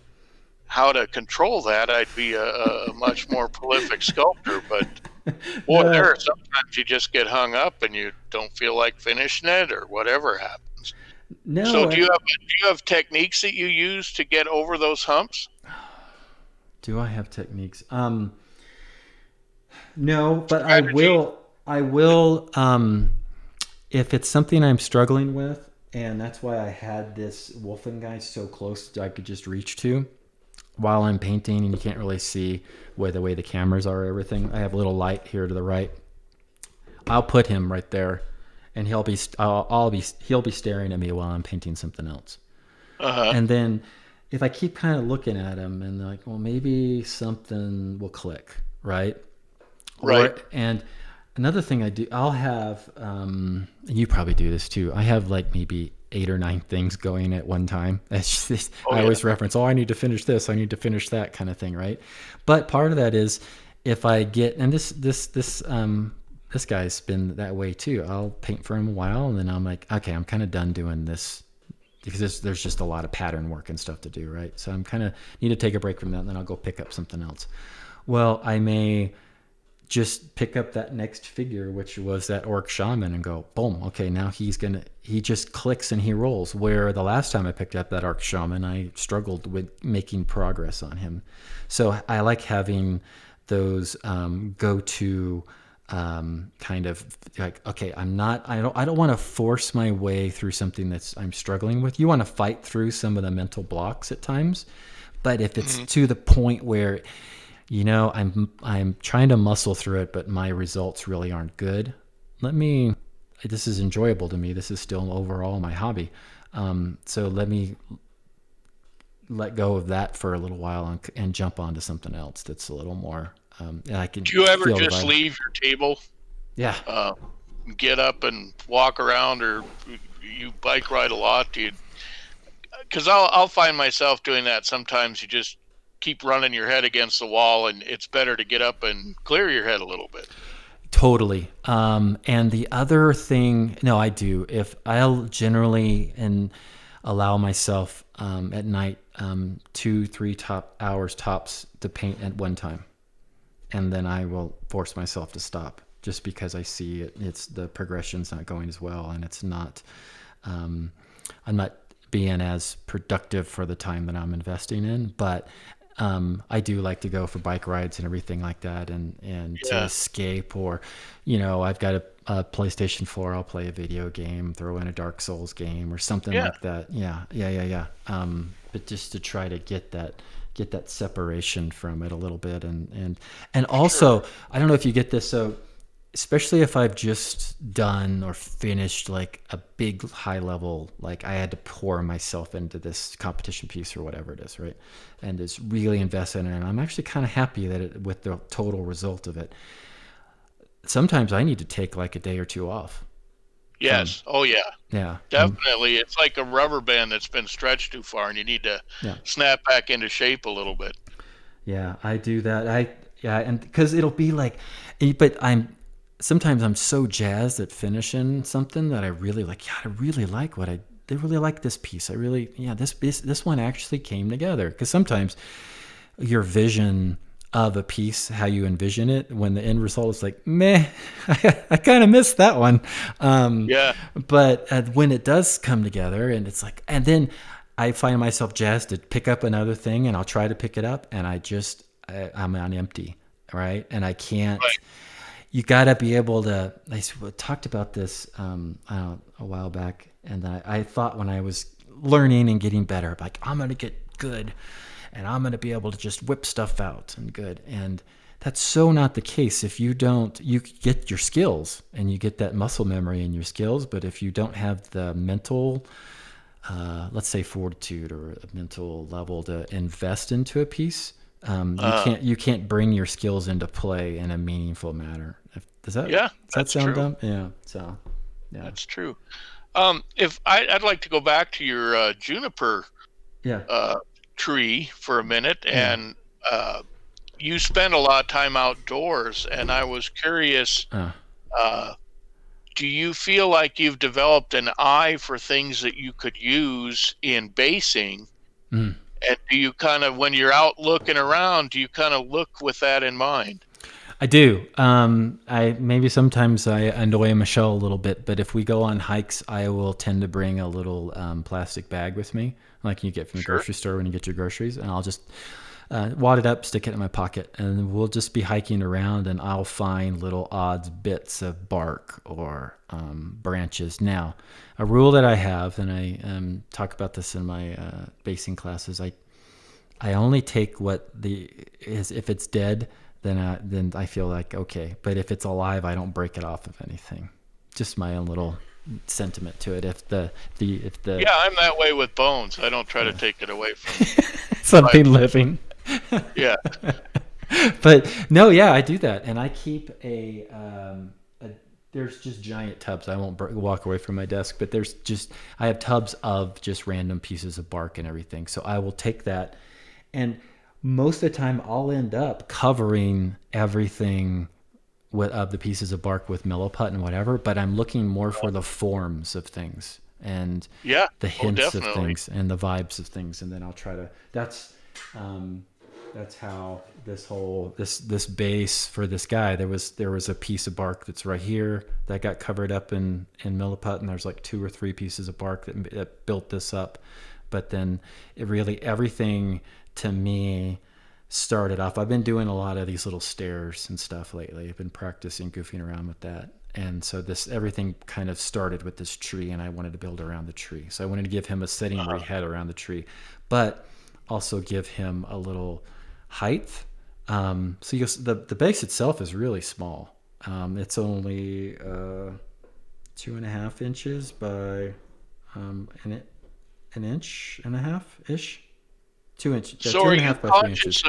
how to control that, I'd be a much more prolific sculptor. But boy, No. there are sometimes you just get hung up and you don't feel like finishing it or whatever happens. No. So do you have techniques that you use to get over those humps? Do I have techniques? No, but Strategy? I will. If it's something I'm struggling with, and that's why I had this wolfen guy so close that I could just reach to while I'm painting, and you can't really see where the way the cameras are, everything. I have a little light here to the right. I'll put him right there, and he'll be staring at me while I'm painting something else. Uh-huh. And then if I keep kind of looking at him and like, well, maybe something will click, right? Right. And another thing I do, I'll have, and you probably do this too. I have like maybe 8 or 9 things going at one time. That's just, I always reference, I need to finish this, I need to finish that kind of thing, right? But part of that is if I get, and this guy's been that way too. I'll paint for him a while, and then I'm like, okay, I'm kind of done doing this because there's just a lot of pattern work and stuff to do, right? So I'm kind of need to take a break from that, and then I'll go pick up something else. Well, I may just pick up that next figure, which was that orc shaman, and go, boom, okay, now he just clicks and he rolls. Where the last time I picked up that orc shaman, I struggled with making progress on him. So I like having those go-to kind of like, okay, I don't want to force my way through something I'm struggling with. You want to fight through some of the mental blocks at times, but if it's to the point where I'm trying to muscle through it, but my results really aren't good, this is enjoyable to me. This is still overall my hobby. So let me let go of that for a little while and jump onto something else that's a little more, and I can. Do you ever just leave your table? Yeah. Get up and walk around, or you bike ride a lot? Because I'll find myself doing that sometimes. You just keep running your head against the wall, and it's better to get up and clear your head a little bit. Totally. And the other thing, no, I do. If I'll generally allow myself at night 2-3 hours tops to paint at one time, and then I will force myself to stop just because I see it's the progression's not going as well, and it's not. I'm not being as productive for the time that I'm investing in, but I do like to go for bike rides and everything like that, and to escape, or I've got a PlayStation 4, I'll play a video game, throw in a Dark Souls game or something like that. Yeah. But just to try to get that separation from it a little bit, and also, I don't know if you get this, so especially if I've just done or finished like a big high level, like I had to pour myself into this competition piece or whatever it is, right? And is really invested in it. And I'm actually kind of happy with the total result of it. Sometimes I need to take like a day or 2 off. Yes. Oh yeah. Yeah. Definitely. It's like a rubber band that's been stretched too far, and you need to snap back into shape a little bit. Yeah, I do that. And because it'll be like, but sometimes I'm so jazzed at finishing something that I really like. Yeah, I really like I really like this piece. This one actually came together. Because sometimes your vision of a piece, how you envision it, when the end result is like, meh, I kind of missed that one. But when it does come together, and it's like, and then I find myself jazzed to pick up another thing, and I'll try to pick it up, and I'm on empty, right? And I can't. Right. You got to be able to. I talked about this a while back, and I thought when I was learning and getting better, like I'm gonna get good, and I'm going to be able to just whip stuff out and good. And that's so not the case. If you don't, you get your skills and you get that muscle memory in your skills. But if you don't have the mental, let's say fortitude or a mental level to invest into a piece, you can't bring your skills into play in a meaningful manner. Does that sound true. dumb? Yeah. So yeah, that's true. If I'd like to go back to your juniper tree for a minute, and you spend a lot of time outdoors, and I was curious, do you feel like you've developed an eye for things that you could use in basing? And do you kind of, when you're out looking around, do you kind of look with that in mind? I do. I maybe sometimes I annoy Michelle a little bit, but if we go on hikes, I will tend to bring a little plastic bag with me, like you get from the grocery store when you get your groceries, and I'll just wad it up, stick it in my pocket, and we'll just be hiking around, and I'll find little odds bits of bark or branches. Now, a rule that I have, and I talk about this in my basing classes, I only take what is if it's dead. Then I feel like okay, but if it's alive, I don't break it off of anything. Just my own little sentiment to it. If the I'm that way with bones. I don't try to take it away from something living. Yeah. But no, yeah, I do that, and I keep there's just giant tubs. I won't walk away from my desk, but I have tubs of just random pieces of bark and everything. So I will take that, and most of the time I'll end up covering everything of the pieces of bark with milliput and whatever, but I'm looking more for the forms of things and the hints of things and the vibes of things. And then I'll try to, that's how this base for this guy, there was a piece of bark that's right here that got covered up in milliput, and there's like 2 or 3 pieces of bark that built this up. But then everything to me started off, I've been doing a lot of these little stairs and stuff lately. I've been practicing goofing around with that. And so everything kind of started with this tree, and I wanted to build around the tree. So I wanted to give him a setting where he had around the tree, but also give him a little height. So the base itself is really small. It's only 2.5 inches by an inch and a half ish. 2 inches. So 2.5 by 3 inches.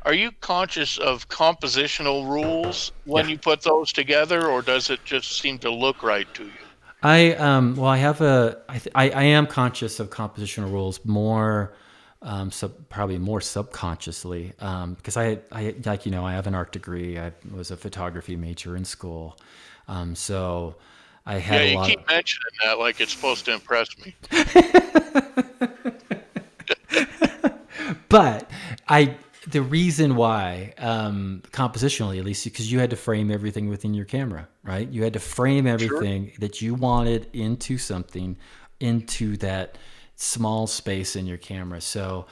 Are you conscious of compositional rules when you put those together, or does it just seem to look right to you? I am conscious of compositional rules more, probably more subconsciously, because I have an art degree. I was a photography major in school, so I had a lot. You keep mentioning that like it's supposed to impress me. But the reason why, compositionally at least, because you had to frame everything within your camera, right? You had to frame everything that you wanted into something, into that small space in your camera. So,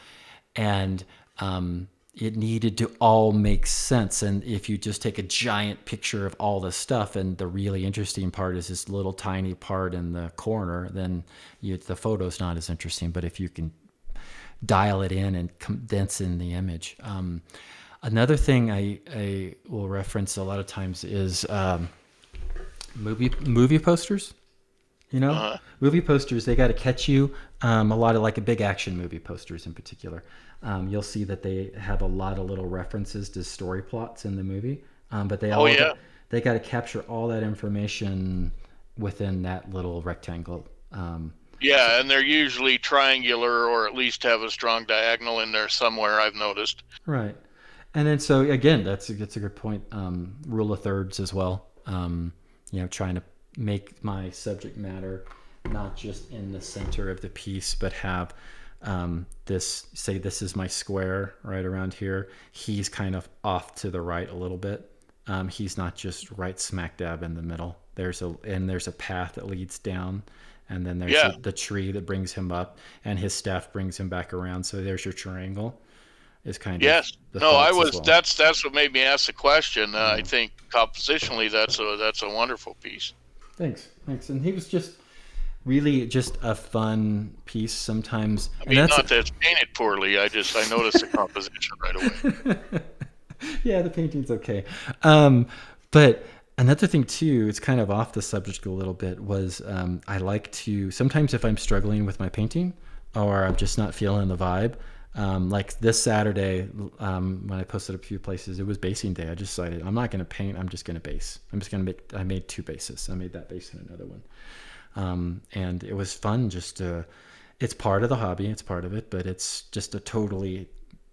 and it needed to all make sense. And if you just take a giant picture of all this stuff, and the really interesting part is this little tiny part in the corner, then the photo's not as interesting. But if you can dial it in and condense in the image. Another thing I will reference a lot of times is movie posters. Movie posters, they got to catch you. A lot of like a big action movie posters in particular. You'll see that they have a lot of little references to story plots in the movie, but they got to capture all that information within that little rectangle. And they're usually triangular, or at least have a strong diagonal in there somewhere, I've noticed. Right. And then, so again, that's a good point. Rule of thirds as well. Trying to make my subject matter not just in the center of the piece, but have this is my square right around here. He's kind of off to the right a little bit. He's not just right smack dab in the middle. There's a path that leads down. And then there's the tree that brings him up, and his staff brings him back around. So there's your triangle. Is kind of that's what made me ask the question. I think compositionally that's a wonderful piece. Thanks. And he was just really just a fun piece sometimes. I And mean, that's not that it's painted poorly. I noticed the composition right away. yeah, the painting's okay. But another thing too, it's kind of off the subject a little bit, was I like to sometimes if I'm struggling with my painting or I'm just not feeling the vibe. Like this Saturday, when I posted a few places, it was basing day. I just decided I'm not going to paint. I'm just going to base. I'm just going to make. I made 2 bases. I made that base and another one, and it was fun. Just it's part of the hobby. It's part of it, but it's just a totally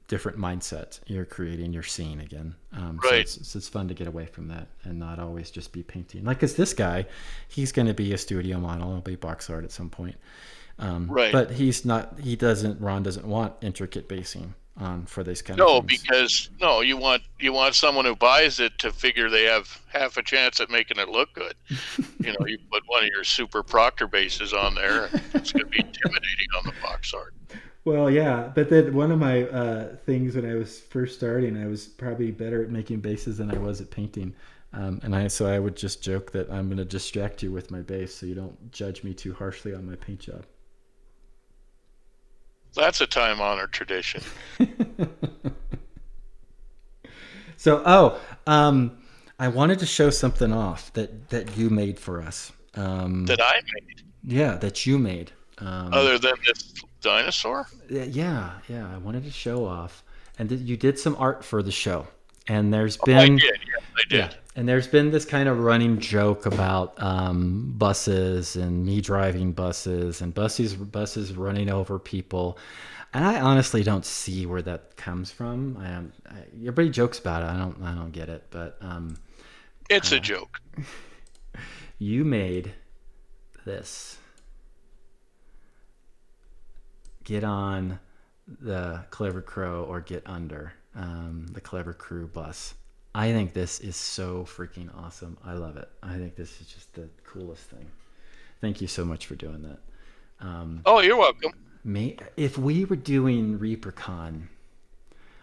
different mindset. You're creating your scene again. Right. So it's fun to get away from that and not always just be painting. Like, as this guy, he's going to be a studio model. He'll be box art at some point. Right. But Ron doesn't want intricate basing for this kind No, of things. because you want someone who buys it to figure they have half a chance at making it look good. You put one of your super Proctor bases on there, and it's going to be intimidating on the box art. Well, yeah, but then one of my things when I was first starting, I was probably better at making bases than I was at painting. So I would just joke that I'm going to distract you with my base so you don't judge me too harshly on my paint job. That's a time-honored tradition. So, I wanted to show something off that you made for us. That I made. Yeah, that you made. Other than this dinosaur? Yeah. I wanted to show off, and you did some art for the show. And there's I been, did. Yes, I did. yeah, and there's been this kind of running joke about buses and me driving buses and buses running over people. And I honestly don't see where that comes from. Everybody jokes about it. I don't get it. But it's a joke. You made this. Get on the Clever Crow or get under the Clever Crew bus. I think this is so freaking awesome. I love it. I think this is just the coolest thing. Thank you so much for doing that. Oh, you're welcome. If we were doing ReaperCon,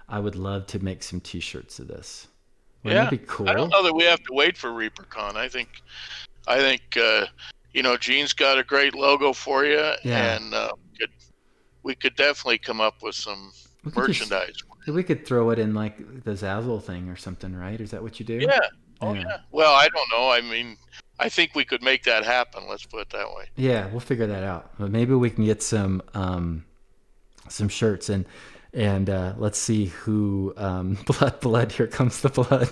I would love to make some T-shirts of this. Wouldn't that be cool? I don't know that we have to wait for ReaperCon. I think Gene's got a great logo for you, and we could definitely come up with some merchandise. We could throw it in like the Zazzle thing or something, right? Is that what you do? Yeah. Oh, yeah. Well, I don't know. I mean, I think we could make that happen. Let's put it that way. Yeah, we'll figure that out. But maybe we can get some shirts and let's see who blood. Here comes the blood.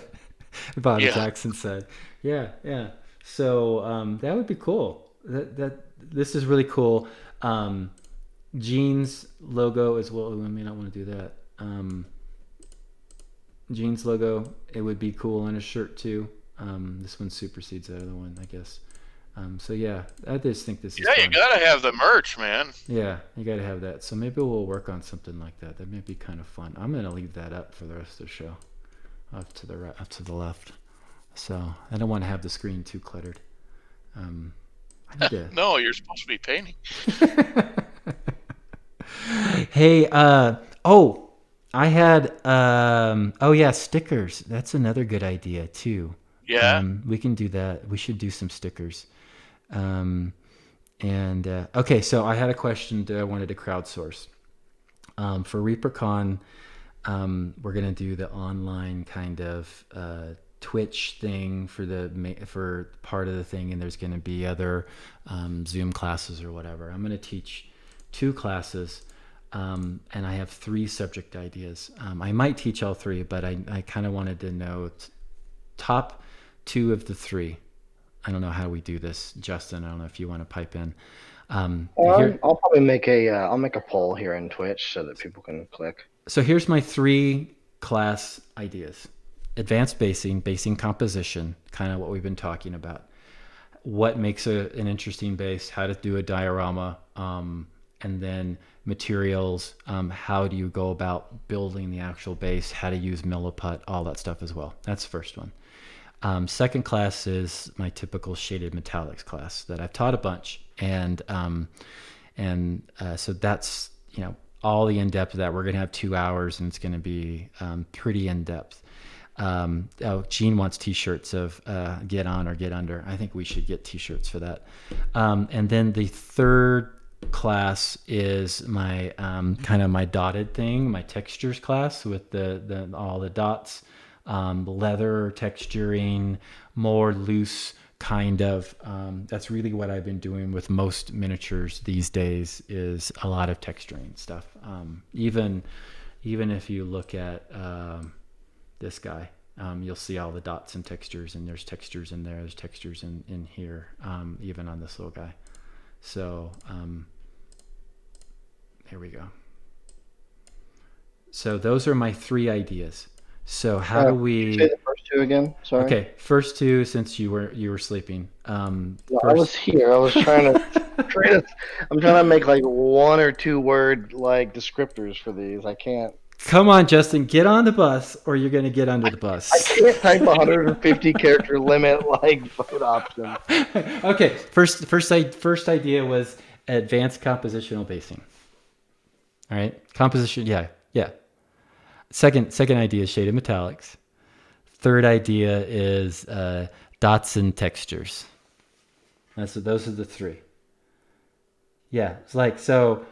Bobby Jackson said, "Yeah." So that would be cool. This is really cool. Gene's logo as well. I may not want to do that. Gene's logo, it would be cool on a shirt too. This one supersedes the other one, I guess. So yeah, I just think this is fun. You gotta have the merch, man. Yeah, you gotta have that. So maybe we'll work on something like that. That may be kind of fun. I'm gonna leave that up for the rest of the show, up to the right, up to the left. So I don't want to have the screen too cluttered. I need to... No, you're supposed to be painting. Hey, I had stickers. That's another good idea too. Yeah. We can do that. We should do some stickers. Okay, so I had a question that I wanted to crowdsource. For ReaperCon, we're gonna do the online kind of Twitch thing for part of the thing, and there's gonna be other Zoom classes or whatever. I'm gonna teach 2 classes. And I have 3 subject ideas. I might teach all 3, but I kind of wanted to know top 2 of the 3. I don't know how we do this, Justin. I don't know if you want to pipe in. I'll probably make a poll here in Twitch so that people can click. So here's my 3 class ideas: advanced basing composition, kind of what we've been talking about. What makes an interesting base? How to do a diorama, and then materials, how do you go about building the actual base, how to use milliput, all that stuff as well. That's the first one. Second class is my typical shaded metallics class that I've taught a bunch, and so that's all the in-depth of that. We're going to have 2 hours, and it's going to be pretty in-depth. Gene wants T-shirts of "Get On" or "Get Under." I think we should get T-shirts for that. And then the third class is my kind of my dotted thing, my textures class with the all the dots, leather texturing, more loose kind of. That's really what I've been doing with most miniatures these days, is a lot of texturing stuff. Even if you look at this guy, you'll see all the dots and textures, and there's textures in there, there's textures in here, even on this little guy. So here we go. So those are my 3 ideas. So how do we say the first 2 again? Sorry. Okay, first 2, since you were sleeping. I was here. I was trying to I'm trying to make like 1 or 2 word like descriptors for these. I can't. Come on, Justin, get on the bus, or you're going to get under the bus. I can't type 150 character limit like vote option. Okay, first idea was advanced compositional basing. All right, composition, yeah. Second idea is shaded metallics. Third idea is dots and textures. Those are the 3. Yeah, it's like so.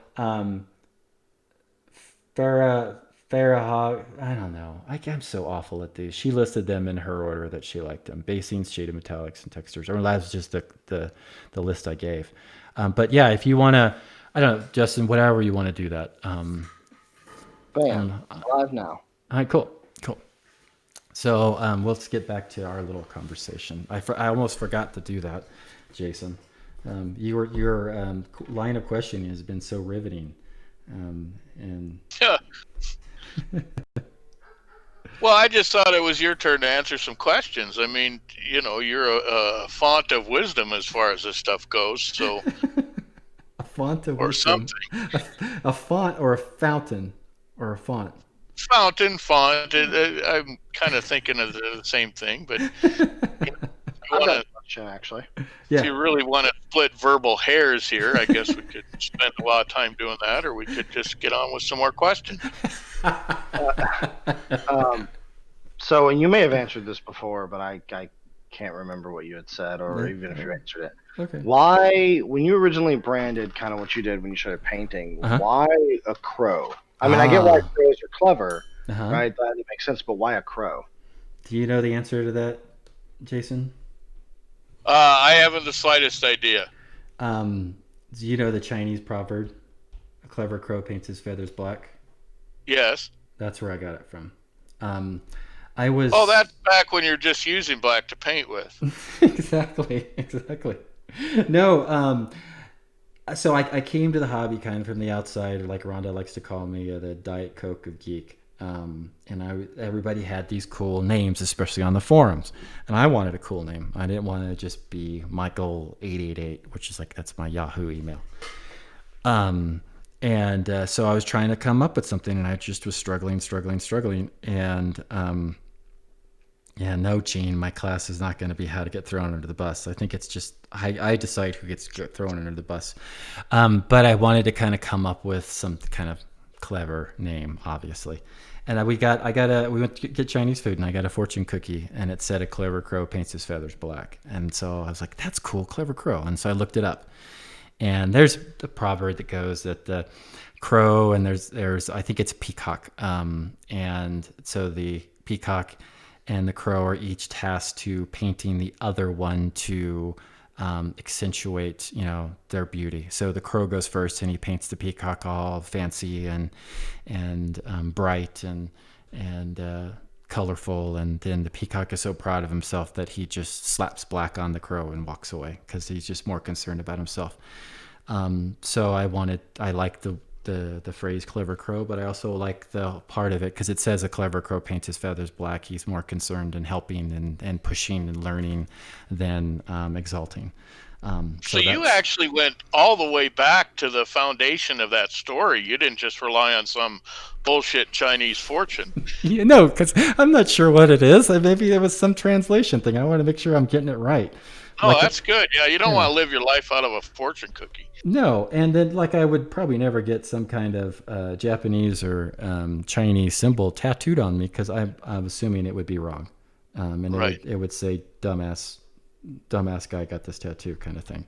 Farah, I don't know. I'm so awful at these. She listed them in her order that she liked them: basings, shaded metallics, and textures. Or that was just the list I gave. But yeah, if you want to, I don't know, Justin, whatever you want to do that. Bam, live now. All right, cool. So let's get back to our little conversation. I almost forgot to do that, Jason. Your line of questioning has been so riveting. And Well, I just thought it was your turn to answer some questions. I mean, you're a font of wisdom as far as this stuff goes. So a font of or wisdom. something. A font or a fountain or a font. Fountain, font. I'm kind of thinking of the same thing, but actually. If you really want to split verbal hairs here, I guess we could spend a lot of time doing that, or we could just get on with some more questions. So, and you may have answered this before, but I can't remember what you had said, or even if you answered it. Okay. Why, when you originally branded kind of what you did when you started painting, why a crow? I mean, I get why crows are clever, right? That makes sense, but why a crow? Do you know the answer to that, Jason? I haven't the slightest idea. Do you know the Chinese proverb, "A clever crow paints his feathers black"? Yes. That's where I got it from. I was. Oh, that's back when you're just using black to paint with. Exactly. No. So I came to the hobby kind of from the outside, like Rhonda likes to call me, the Diet Coke of geek. And everybody had these cool names, especially on the forums, and I wanted a cool name. I didn't want to just be Michael888, which is that's my Yahoo email. And so I was trying to come up with something, and I just was struggling, and no, Gene, my class is not going to be how to get thrown under the bus. I think it's just I decide who gets thrown under the bus. But I wanted to kind of come up with some kind of clever name, obviously. And we went to get Chinese food, and I got a fortune cookie, and it said "A clever crow paints his feathers black." And so I was like, that's cool, clever crow. And so I looked it up, and there's the proverb that goes that the crow, and there's I think it's peacock, and so the peacock and the crow are each tasked to painting the other one to accentuate, their beauty. So the crow goes first, and he paints the peacock all fancy and bright and colorful, and then the peacock is so proud of himself that he just slaps black on the crow and walks away because he's just more concerned about himself. So I like the phrase "clever crow," but I also like the part of it because it says "A clever crow paints his feathers black." He's more concerned in helping and pushing and learning than exalting. So you actually went all the way back to the foundation of that story. You didn't just rely on some bullshit Chinese fortune. No, because I'm not sure what it is. Maybe it was some translation thing. I want to make sure I'm getting it right. Oh, that's good. Yeah, you don't want to live your life out of a fortune cookie. No, and then like I would probably never get some kind of Japanese or Chinese symbol tattooed on me because I'm assuming it would be wrong, and it would say dumbass guy got this tattoo kind of thing.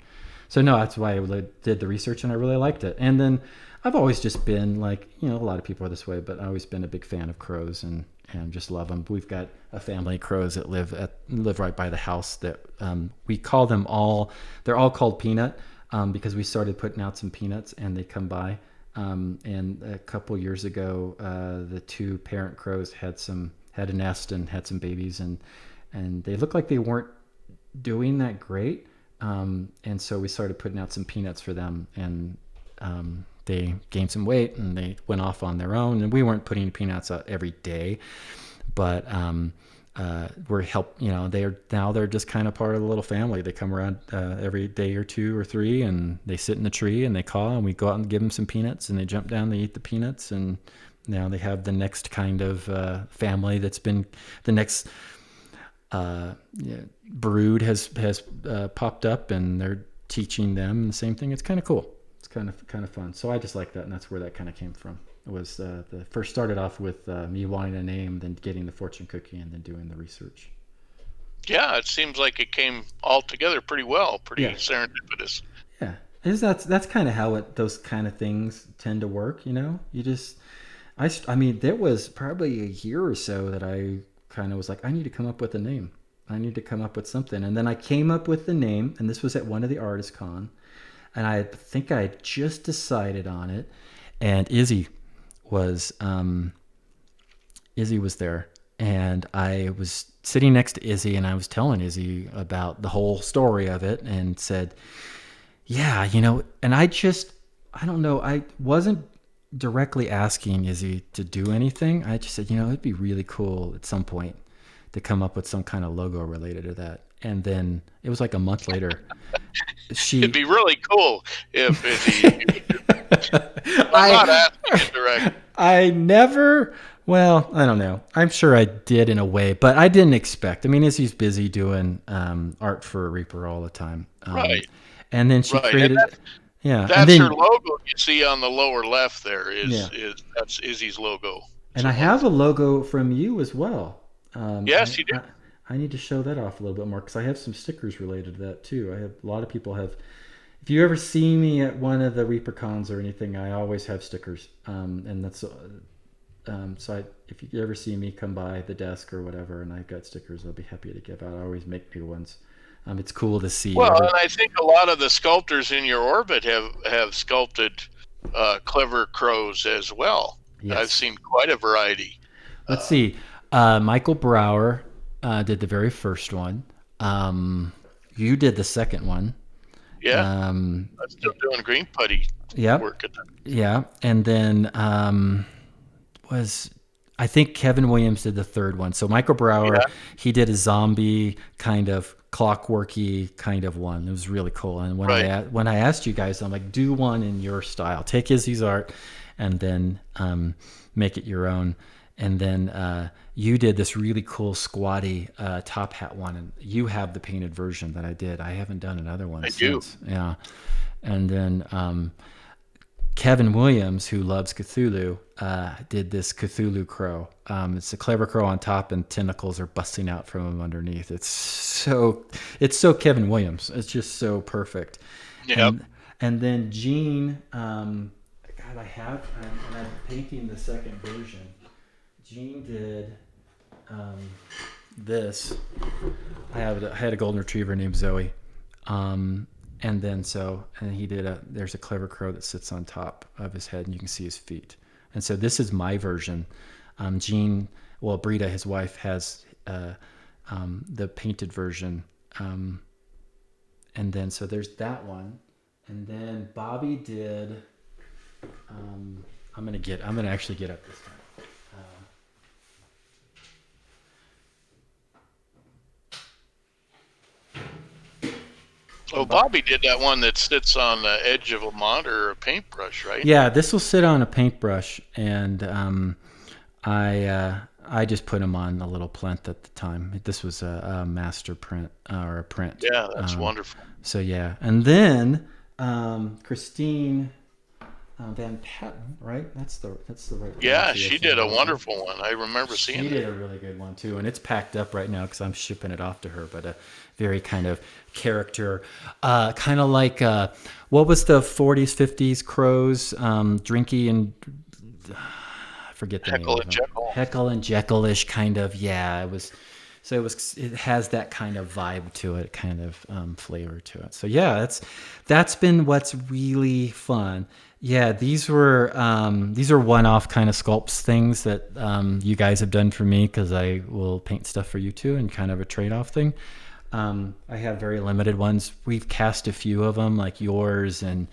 So no, that's why I did the research and I really liked it. And then I've always just been like, a lot of people are this way, but I've always been a big fan of crows and just love them. We've got a family of crows that live right by the house that we call them all. They're all called Peanut because we started putting out some peanuts and they come by. And a couple years ago, the two parent crows had a nest and had some babies and they looked like they weren't doing that great. And so we started putting out some peanuts for them and they gained some weight and they went off on their own, and we weren't putting peanuts out every day, but they're just kind of part of the little family. They come around every day or 2 or 3 and they sit in the tree and they call and we go out and give them some peanuts and they jump down, they eat the peanuts, and now they have the next kind of family that's been the next brood has popped up and they're teaching them the same thing. It's kind of cool. It's kind of fun. So I just like that, and that's where that kind of came from. It was the first started off with me wanting a name, then getting the fortune cookie, and then doing the research. Yeah, it seems like it came all together pretty well, serendipitous. Yeah, that's kind of how those kind of things tend to work. You just there was probably a year or so that I kind of was like, I need to come up with a name. I need to come up with something. And then I came up with the name, and this was at one of the artist con. And I think I had just decided on it. And Izzy was there. And I was sitting next to Izzy, and I was telling Izzy about the whole story of it and said, yeah, and I don't know, I wasn't directly asking Izzy to do anything. I just said, it'd be really cool at some point to come up with some kind of logo related to that. And then it was like a month later. It'd be really cool if Izzy. I'm not asking it direct. I don't know. I'm sure I did in a way, but I didn't expect. Izzy's busy doing art for Reaper all the time. Right. And then she created. That's her logo you see on the lower left there that's Izzy's logo. And I have a logo from you as well. Yes, you do. I need to show that off a little bit more because I have some stickers related to that too. I have a lot of people have. If you ever see me at one of the Reaper cons or anything, I always have stickers. And that's if you ever see me come by the desk or whatever, and I've got stickers, I'll be happy to give out. I always make new ones. It's cool to see. Well, and I think a lot of the sculptors in your orbit have sculpted clever crows as well. Yes. I've seen quite a variety. Let's see. Michael Brower did the very first one. You did the second one. Yeah. I'm still doing green putty work at that. Yeah. And then I think Kevin Williams did the third one. So Michael Brower, he did a zombie kind of clockworky kind of one. It was really cool. And when I asked you guys, I'm like, do one in your style. Take Izzy's art and then make it your own. And then you did this really cool squatty top hat one, and you have the painted version that I did. I haven't done another one since. Do. Yeah. And then Kevin Williams, who loves Cthulhu, did this Cthulhu crow. It's a clever crow on top, and tentacles are busting out from him underneath. It's so Kevin Williams. It's just so perfect. Yep. And then Gene, I'm painting the second version. Gene did this. I had a golden retriever named Zoe, and he did there's a clever crow that sits on top of his head, and you can see his feet. And so this is my version. Brita, his wife, has the painted version, and then so there's that one, and then Bobby did. I'm gonna actually get up this time. Oh, Bobby did that one that sits on the edge of a monitor or a paintbrush, right? Yeah, this will sit on a paintbrush, and I I just put them on a little plinth at the time. This was a master print or a print. Yeah, that's wonderful. So yeah, and then Christine Van Patten, right? That's the right. Yeah, she did a wonderful one. I remember seeing it. She did a really good one too, and it's packed up right now because I'm shipping it off to her. But a very kind of character, kind of like what was the 40s, 50s crows, Drinky and I forget the Heckle name. and Jekyll. Heckle and Jekyll-ish kind of. Yeah, it was. So it has that kind of vibe to it, kind of flavor to it. So yeah, that's been what's really fun. Yeah, these are one-off kind of sculpts things that you guys have done for me because I will paint stuff for you too, and kind of a trade-off thing. I have very limited ones. We've cast a few of them, like yours and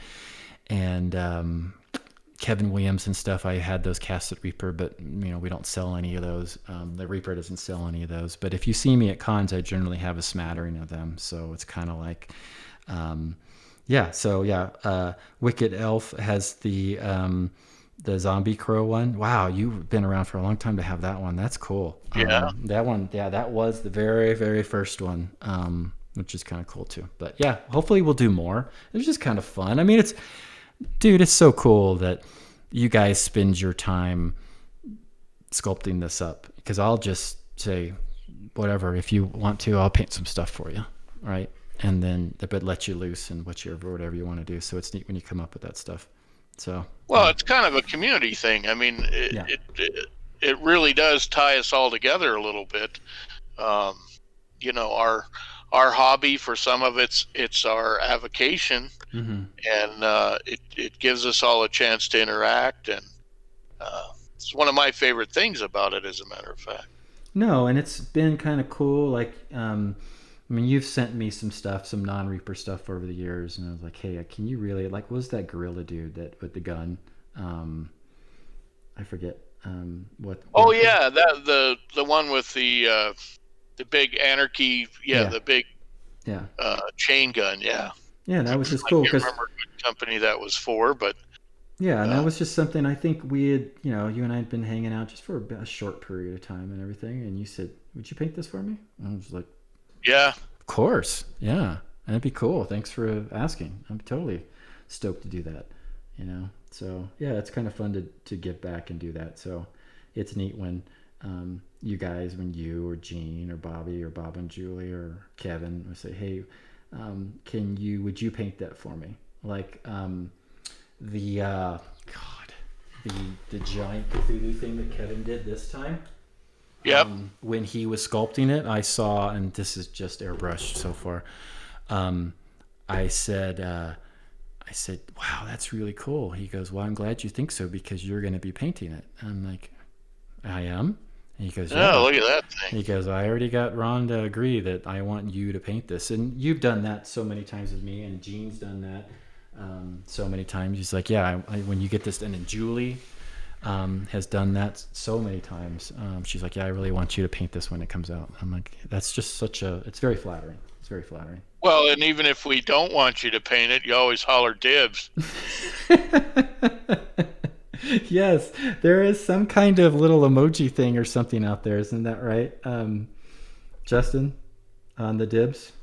Kevin Williams and stuff. I had those cast at Reaper, but we don't sell any of those. The Reaper doesn't sell any of those. But if you see me at cons, I generally have a smattering of them. So it's kind of like, Wicked Elf has the zombie crow one. Wow, you've been around for a long time to have that one. That's cool. Yeah. That one, that was the very, very first one, which is kind of cool too. But yeah, hopefully we'll do more. It was just kind of fun. I mean, it's so cool that you guys spend your time sculpting this up, because I'll just say, whatever, if you want to, I'll paint some stuff for you, right? And then but let you loose and whatever you want to do. So it's neat when you come up with that stuff. So it's kind of a community thing. I mean, it really does tie us all together a little bit. Our hobby, for some of it's our avocation, and it gives us all a chance to interact, and it's one of my favorite things about it, as a matter of fact. No, and it's been kind of cool. Like, you've sent me some stuff, some non-Reaper stuff over the years, and I was like, hey, can you really, like, what was that gorilla dude that with the gun? I forget what. Oh yeah, that the one with the big anarchy, the big chain gun, yeah. Yeah, that was just cool. I can't remember what company that was for, but yeah, and that was just something I think we had, you and I had been hanging out just for a short period of time and everything, and you said, would you paint this for me? And I was like, yeah, of course, yeah, that'd be cool. Thanks for asking. I'm totally stoked to do that, So yeah, it's kind of fun to give back and do that. So it's neat when you guys, when you or Gene or Bobby or Bob and Julie or Kevin would say, hey, would you paint that for me? Like the giant Cthulhu thing that Kevin did this time. Yep. When he was sculpting it, I saw, and this is just airbrushed so far. I said, wow, that's really cool. He goes, well, I'm glad you think so, because you're going to be painting it. I'm like, I am? And he goes, yeah. Oh, look at that thing. He goes, I already got Ron to agree that I want you to paint this. And you've done that so many times with me, and Gene's done that so many times. He's like, yeah, when you get this, and then Julie has done that so many times. She's like, yeah, I really want you to paint this when it comes out. I'm like, that's just it's very flattering. It's very flattering. Well, and even if we don't want you to paint it, you always holler dibs. Yes, there is some kind of little emoji thing or something out there, isn't that right, Justin, on the dibs?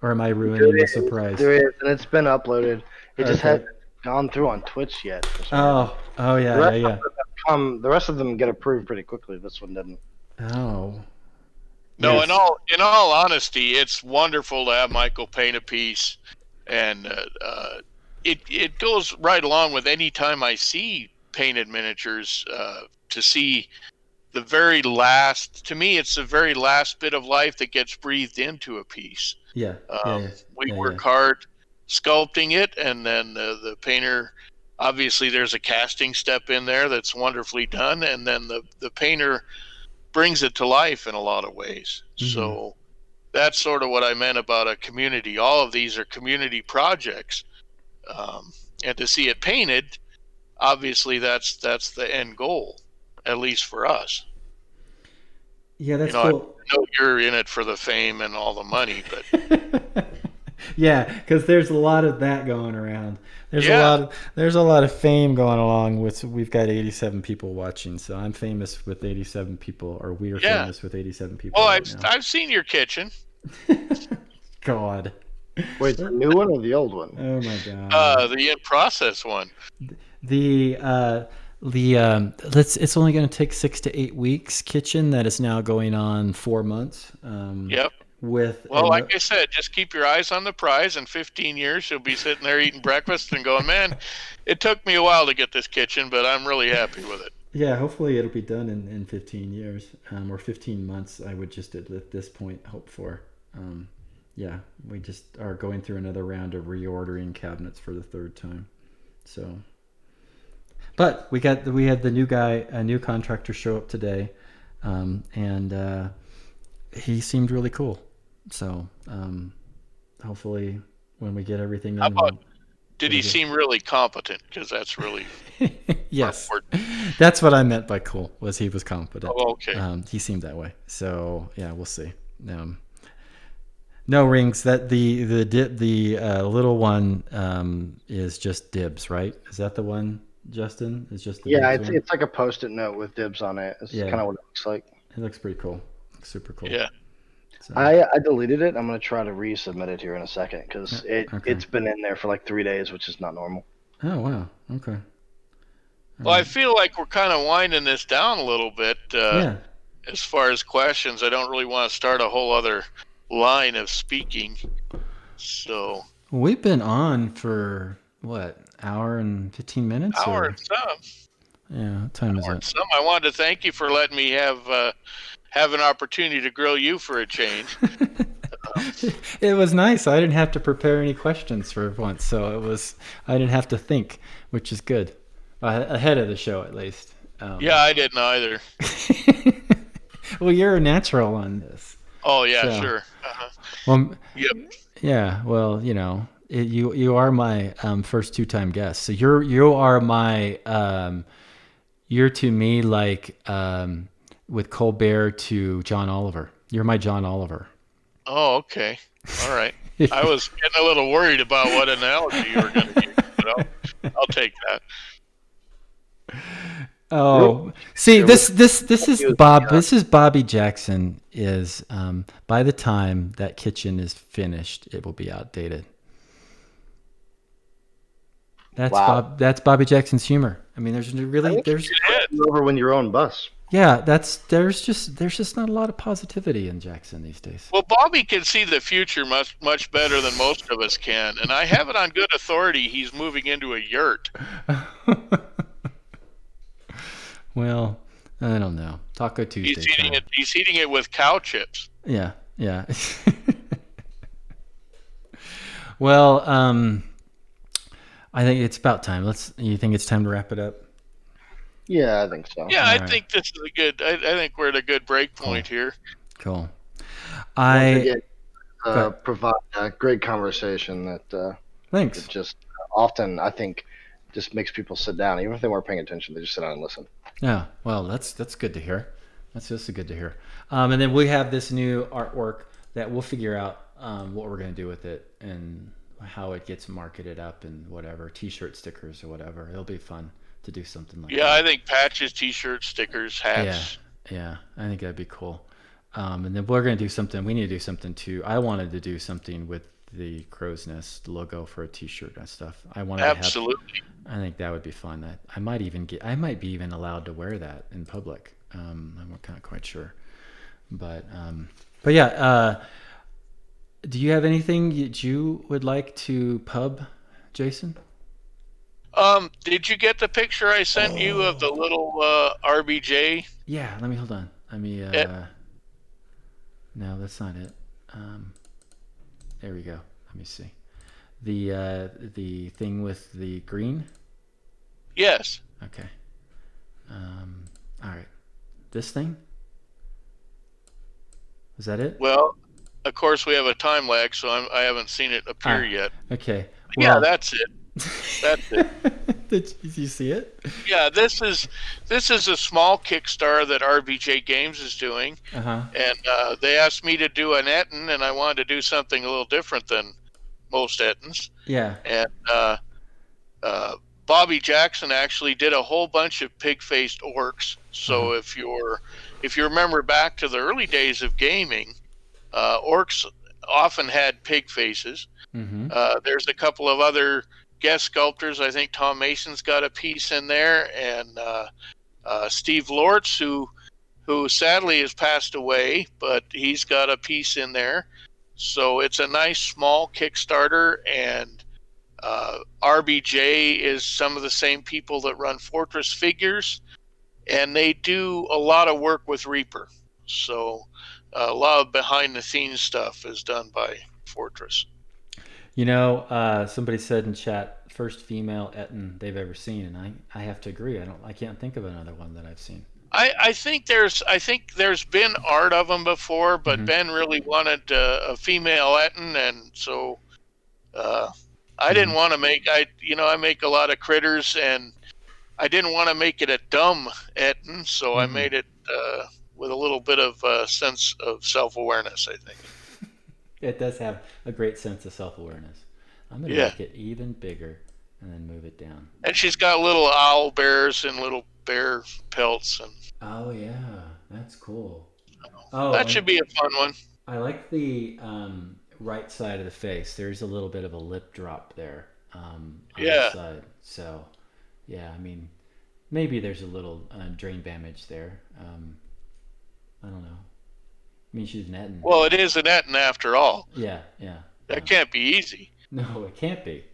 Or am I ruining the surprise? There is, and it's been uploaded. It just hasn't gone through on Twitch yet. Oh yeah. The rest of them get approved pretty quickly. This one didn't. Oh. No, yes. in all honesty, it's wonderful to have Michael paint a piece, and it goes right along with any time I see painted miniatures, to see the very last. To me, it's the very last bit of life that gets breathed into a piece. Yeah. We work hard sculpting it, and then the painter. Obviously, there's a casting step in there that's wonderfully done, and then the painter brings it to life in a lot of ways. Mm-hmm. So that's sort of what I meant about a community. All of these are community projects, and to see it painted, obviously that's the end goal, at least for us. Yeah, that's cool. I know you're in it for the fame and all the money, but Yeah, because there's a lot of that going around. There's Yeah. a lot of fame going along with. We've got 87 people watching, so I'm famous with 87 people, or we are Yeah. famous with 87 people Well, right now. I've seen your kitchen. God. Wait, the new one or the old one? Oh my God. The in-process one. The it's only going to take 6 to 8 weeks. Kitchen that is now going on 4 months. Yep. With Well, like I said, just keep your eyes on the prize. In 15 years, you'll be sitting there eating breakfast and going, man, it took me a while to get this kitchen, but I'm really happy with it. Yeah, hopefully it'll be done in 15 years or 15 months. I would just at this point hope for. Yeah, we just are going through another round of reordering cabinets for the third time. So, but we had the new guy, a new contractor, show up today, and he seemed really cool. So hopefully when we get everything done, did he seem really competent? Because that's really yes, that's what I meant by cool. Was he was competent? Oh, okay. He seemed that way. So yeah, we'll see. No rings. That the little one is just dibs, right? Is that the one, Justin? It's just the it's like a Post-it note with dibs on it. It's kind of what it looks like. It looks pretty cool. Looks super cool. Yeah. So. I deleted it. I'm gonna try to resubmit it here in a second because it's been in there for like 3 days, which is not normal. Oh wow. Okay. Well, I feel like we're kind of winding this down a little bit. As far as questions, I don't really want to start a whole other line of speaking. So we've been on for what, hour and 15 minutes? Hour and some. Yeah, what time is it? Some. I wanted to thank you for letting me have an opportunity to grill you for a change. It was nice. I didn't have to prepare any questions for once, so I didn't have to think, which is good. Ahead of the show, at least. Yeah, I didn't either. Well, you're a natural on this. Oh yeah, sure. Well, yep. Yeah. Well, you are my first 2-time guest, so you are my you're to me like with Colbert to John Oliver. You're my John Oliver. Oh, okay. All right. I was getting a little worried about what analogy you were going to use, but I'll take that. Oh, see, this is Bob. This is Bobby Jackson. Is by the time that kitchen is finished, it will be outdated. That's That's Bobby Jackson's humor. I mean, there's over when your own bus. Yeah, there's just not a lot of positivity in Jackson these days. Well, Bobby can see the future much better than most of us can, and I have it on good authority he's moving into a yurt. Well, I don't know. Taco Tuesday. He's eating it with cow chips. Yeah. Well, I think it's about time. You think it's time to wrap it up? Yeah, I think so. Yeah, I think this is a good. I think we're at a good break point here. Cool. Provide a great conversation that. Thanks. Just often, I think, just makes people sit down, even if they weren't paying attention. They just sit down and listen. Yeah. Well, that's good to hear. That's just good to hear. And then we have this new artwork that we'll figure out what we're going to do with it and how it gets marketed up and whatever, T-shirt, stickers, or whatever. It'll be fun to do something like that. Yeah, I think patches, T-shirts, stickers, hats. Yeah, I think that'd be cool. And then we're going to do something. We need to do something too. I wanted to do something with the Crow's Nest logo for a T-shirt and stuff. Absolutely. I think that would be fun. I might be even allowed to wear that in public. I'm not quite sure, but yeah. Do you have anything that you would like to pub, Jason? Did you get the picture I sent you of the little RBJ? Yeah, hold on. No, that's not it. There we go. Let me see. The thing with the green? Yes. Okay. All right. This thing? Is that it? Well, of course we have a time lag, so I haven't seen it appear yet. Okay. Well, yeah, that's it. That's it. Did you see it? Yeah, this is a small Kickstarter that RBJ Games is doing, and they asked me to do an Etten, and I wanted to do something a little different than most Ettins. Yeah. And Bobby Jackson actually did a whole bunch of pig-faced orcs. So if you remember back to the early days of gaming, orcs often had pig faces. Mm-hmm. There's a couple of other guest sculptors. I think Tom Mason's got a piece in there, and Steve Lortz, who sadly has passed away, but he's got a piece in there. So it's a nice small Kickstarter, and RBJ is some of the same people that run Fortress Figures, and they do a lot of work with Reaper. So a lot of behind the scenes stuff is done by Fortress. Somebody said in chat, first female Etten they've ever seen, and I have to agree. I can't think of another one that I've seen. I think there's been art of them before, but Ben really wanted a female Etten, and so I didn't want to make I make a lot of critters, and I didn't want to make it a dumb Etten, so I made it with a little bit of sense of self-awareness, I think. It does have a great sense of self-awareness. I'm going to make it even bigger and then move it down. And she's got little owl bears and little bear pelts. Oh, yeah. That's cool. That should be a fun one. I like the right side of the face. There's a little bit of a lip drop there on the side. So, yeah, I mean, maybe there's a little drain damage there. I don't know. I mean, she's an Etten. Well, it is an Etten after all. Yeah. That can't be easy. No, it can't be.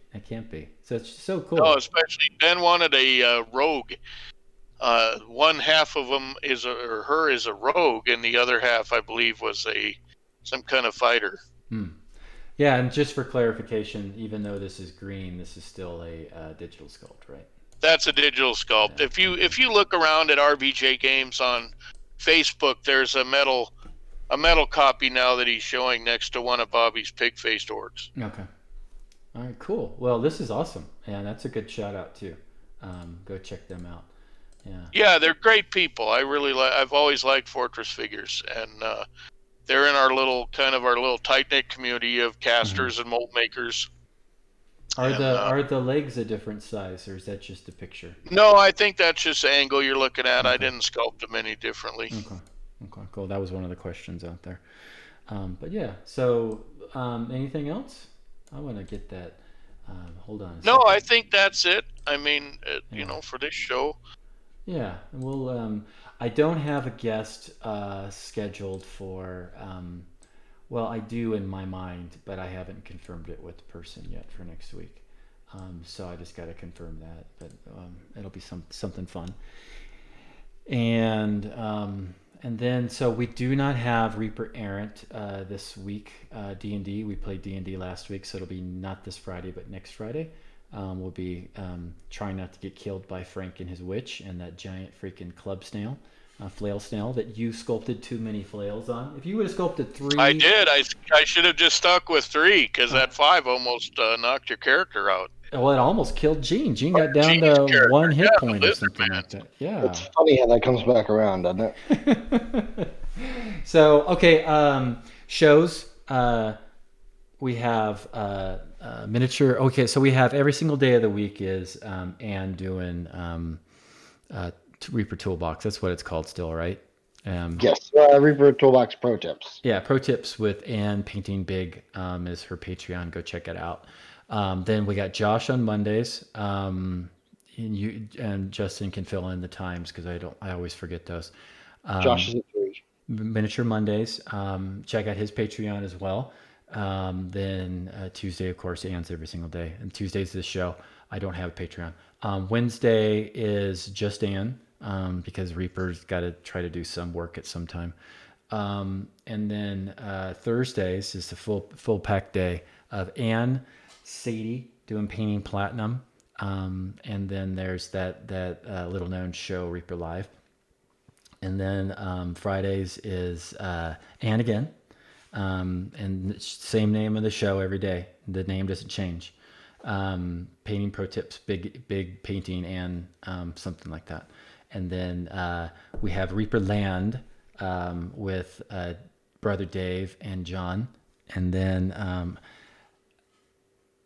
So it's so cool. No, especially Ben wanted a rogue. One half of him is her is a rogue, and the other half, I believe, was some kind of fighter. Yeah, and just for clarification, even though this is green, this is still a digital sculpt, right? That's a digital sculpt. Yeah. If you look around at RBJ Games on Facebook, there's a metal copy now that he's showing next to one of Bobby's pig-faced orcs. Okay. All right, cool. Well, this is awesome. Yeah, that's a good shout out too. Go check them out. Yeah, they're great people. I've always liked Fortress Figures, and they're in our little tight-knit community of casters and mold makers. Are the legs a different size, or is that just a picture? No, I think that's just the angle you're looking at. Okay. I didn't sculpt them any differently. Okay, cool. That was one of the questions out there. But yeah, so anything else? I want to get that. Hold on. No, I think that's it. I mean, for this show. Yeah, we'll. I don't have a guest scheduled for. Well, I do in my mind, but I haven't confirmed it with the person yet for next week. So I just got to confirm that. But it'll be something fun. And then, so we do not have Reaper Errant this week, D&D. We played D&D last week, so it'll be not this Friday, but next Friday. We'll be trying not to get killed by Frank and his witch and that giant freaking club snail, flail snail that you sculpted too many flails on. If you would have sculpted 3... I did. I should have just stuck with 3, because that 5 almost knocked your character out. Well, it almost killed Gene. Gene got down to 1 hit point or something like that. Yeah. It's funny how that comes back around, doesn't it? So, okay, shows. We have miniature. Okay, so we have every single day of the week is Anne doing Reaper Toolbox. That's what it's called still, right? Yes, Reaper Toolbox Pro Tips. Yeah, Pro Tips with Anne Painting Big is her Patreon. Go check it out. Then we got Josh on Mondays. And Justin can fill in the times because I always forget those. Josh is at 3. Miniature Mondays. Check out his Patreon as well. Then Tuesday, of course, Anne's every single day. And Tuesday's this show. I don't have a Patreon. Wednesday is just Anne because Reaper's got to try to do some work at some time. And then Thursdays is the full pack day of Anne, Sadie doing Painting Platinum. And then there's that little known show, Reaper Live. And then Fridays is Anne again. And same name of the show every day. The name doesn't change. Painting Pro Tips, big painting, and something like that. And then we have Reaper Land with Brother Dave and John. And then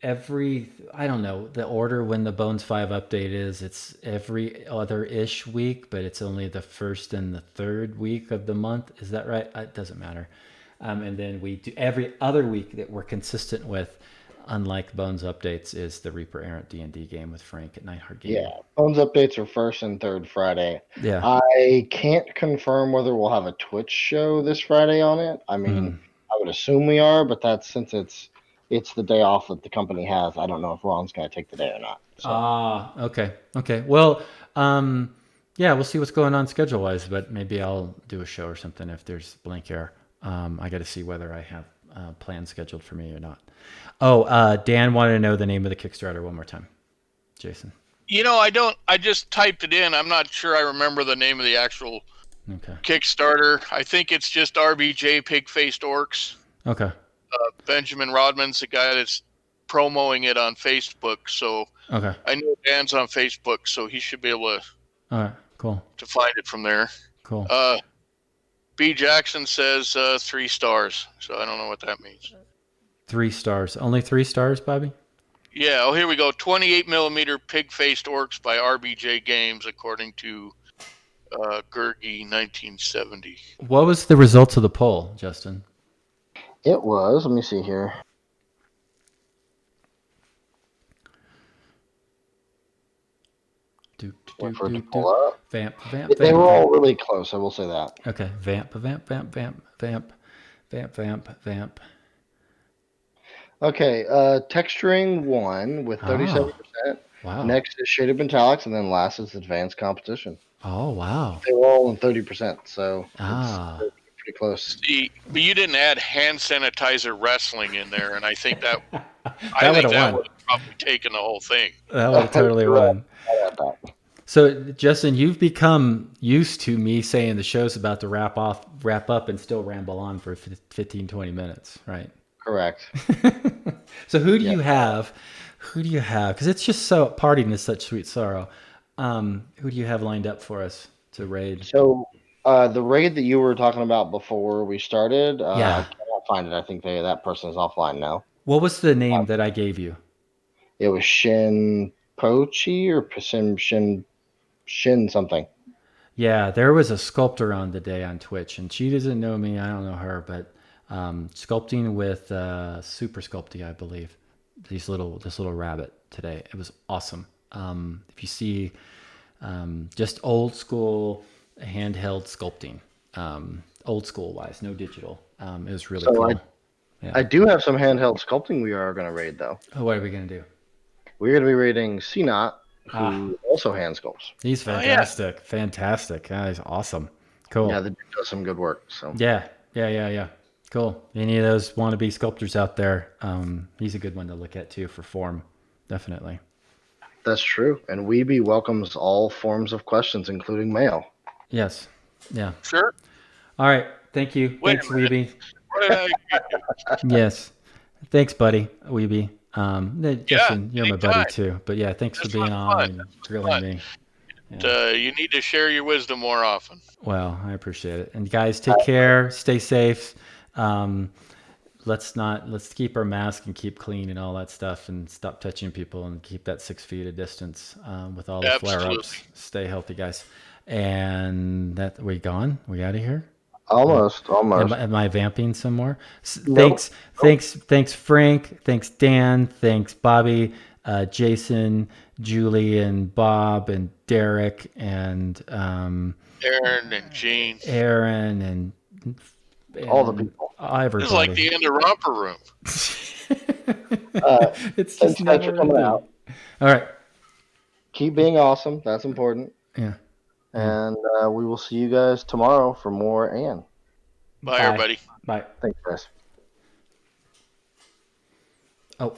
I don't know the order when the Bones 5 update is. It's every other-ish week, but it's only the first and the third week of the month. Is that right? It doesn't matter. And then we do every other week that we're consistent with, unlike Bones updates, is the Reaper Errant D&D game with Frank at Nightheart Gaming. Yeah, Bones updates are first and third Friday. Yeah. I can't confirm whether we'll have a Twitch show this Friday on it. I mean, I would assume we are, but that's since it's the day off that the company has. I don't know if Ron's going to take the day or not. So. Okay. Well, yeah, we'll see what's going on schedule-wise, but maybe I'll do a show or something if there's blank air. I got to see whether I have plans scheduled for me or not. Oh, Dan wanted to know the name of the Kickstarter one more time. Jason. I just typed it in. I'm not sure I remember the name of the actual Kickstarter. I think it's just RBJ Pig-Faced Orcs. Okay. Benjamin Rodman's the guy that's promoting it on Facebook. So I know Dan's on Facebook, so he should be able to find it from there. Cool. B. Jackson says 3 stars. So I don't know what that means. 3 stars. Only 3 stars, Bobby? Yeah. Oh, here we go. 28mm Pig-Faced Orcs by RBJ Games, according to Gergi 1970. What was the results of the poll, Justin? It was. Let me see here. Vamp. They were all really close. I will say that. Okay. Vamp. Okay. Texturing won with 37%. Wow. Next is Shaded Metallics, and then last is Advanced Competition. Oh, wow. They were all in 30%, so it's pretty close. See, but you didn't add hand sanitizer wrestling in there, and I think that would have probably taken the whole thing. That would have totally won. So, Justin, you've become used to me saying the show's about to wrap up, and still ramble on for 15, 20 minutes, right? Correct. So who do you have? Who do you have? Because it's just so, parting is such sweet sorrow. Who do you have lined up for us to raid? So the raid that you were talking about before we started, I cannot find it. I think that person is offline now. What was the name that I gave you? It was Shin Pochi or Shin something. Yeah, there was a sculptor on the day on Twitch, and she doesn't know me. I don't know her, but sculpting with Super Sculpty, I believe. This little rabbit today. It was awesome. If you see just old school handheld sculpting, old school wise, no digital. It was really cool. I do have some handheld sculpting we are going to raid, though. Oh, what are we going to do? We're going to be raiding CNOT, who also hand sculpts. He's fantastic. Fantastic. He's awesome. Cool. Yeah, they does some good work. So Yeah. Cool. Any of those wannabe sculptors out there, he's a good one to look at, too, for form. Definitely. That's true. And Wiebe welcomes all forms of questions, including mail. Yes. Yeah. Sure. All right. Thank you. Thanks, Wiebe. Yes. Thanks, buddy, Wiebe. Justin, you're my buddy, too. But, yeah, thanks for being on and grilling me. Yeah. You need to share your wisdom more often. Well, I appreciate it. And, guys, take care. Stay safe. Let's keep our mask and keep clean and all that stuff, and stop touching people and keep that 6 feet of distance with all the flare-ups. Stay healthy, guys. And we gone? We out of here? Almost. Am I vamping some more? Thanks, Frank. Thanks, Dan. Thanks, Bobby, Jason, Julie, and Bob, and Derek, and Aaron and Gene. Aaron and all the people. Everybody. This is like the end of Romper Room. It's just never coming out. All right. Keep being awesome. That's important. Yeah. And we will see you guys tomorrow for more Ann. Bye, everybody. Bye. Thanks, guys. Oh.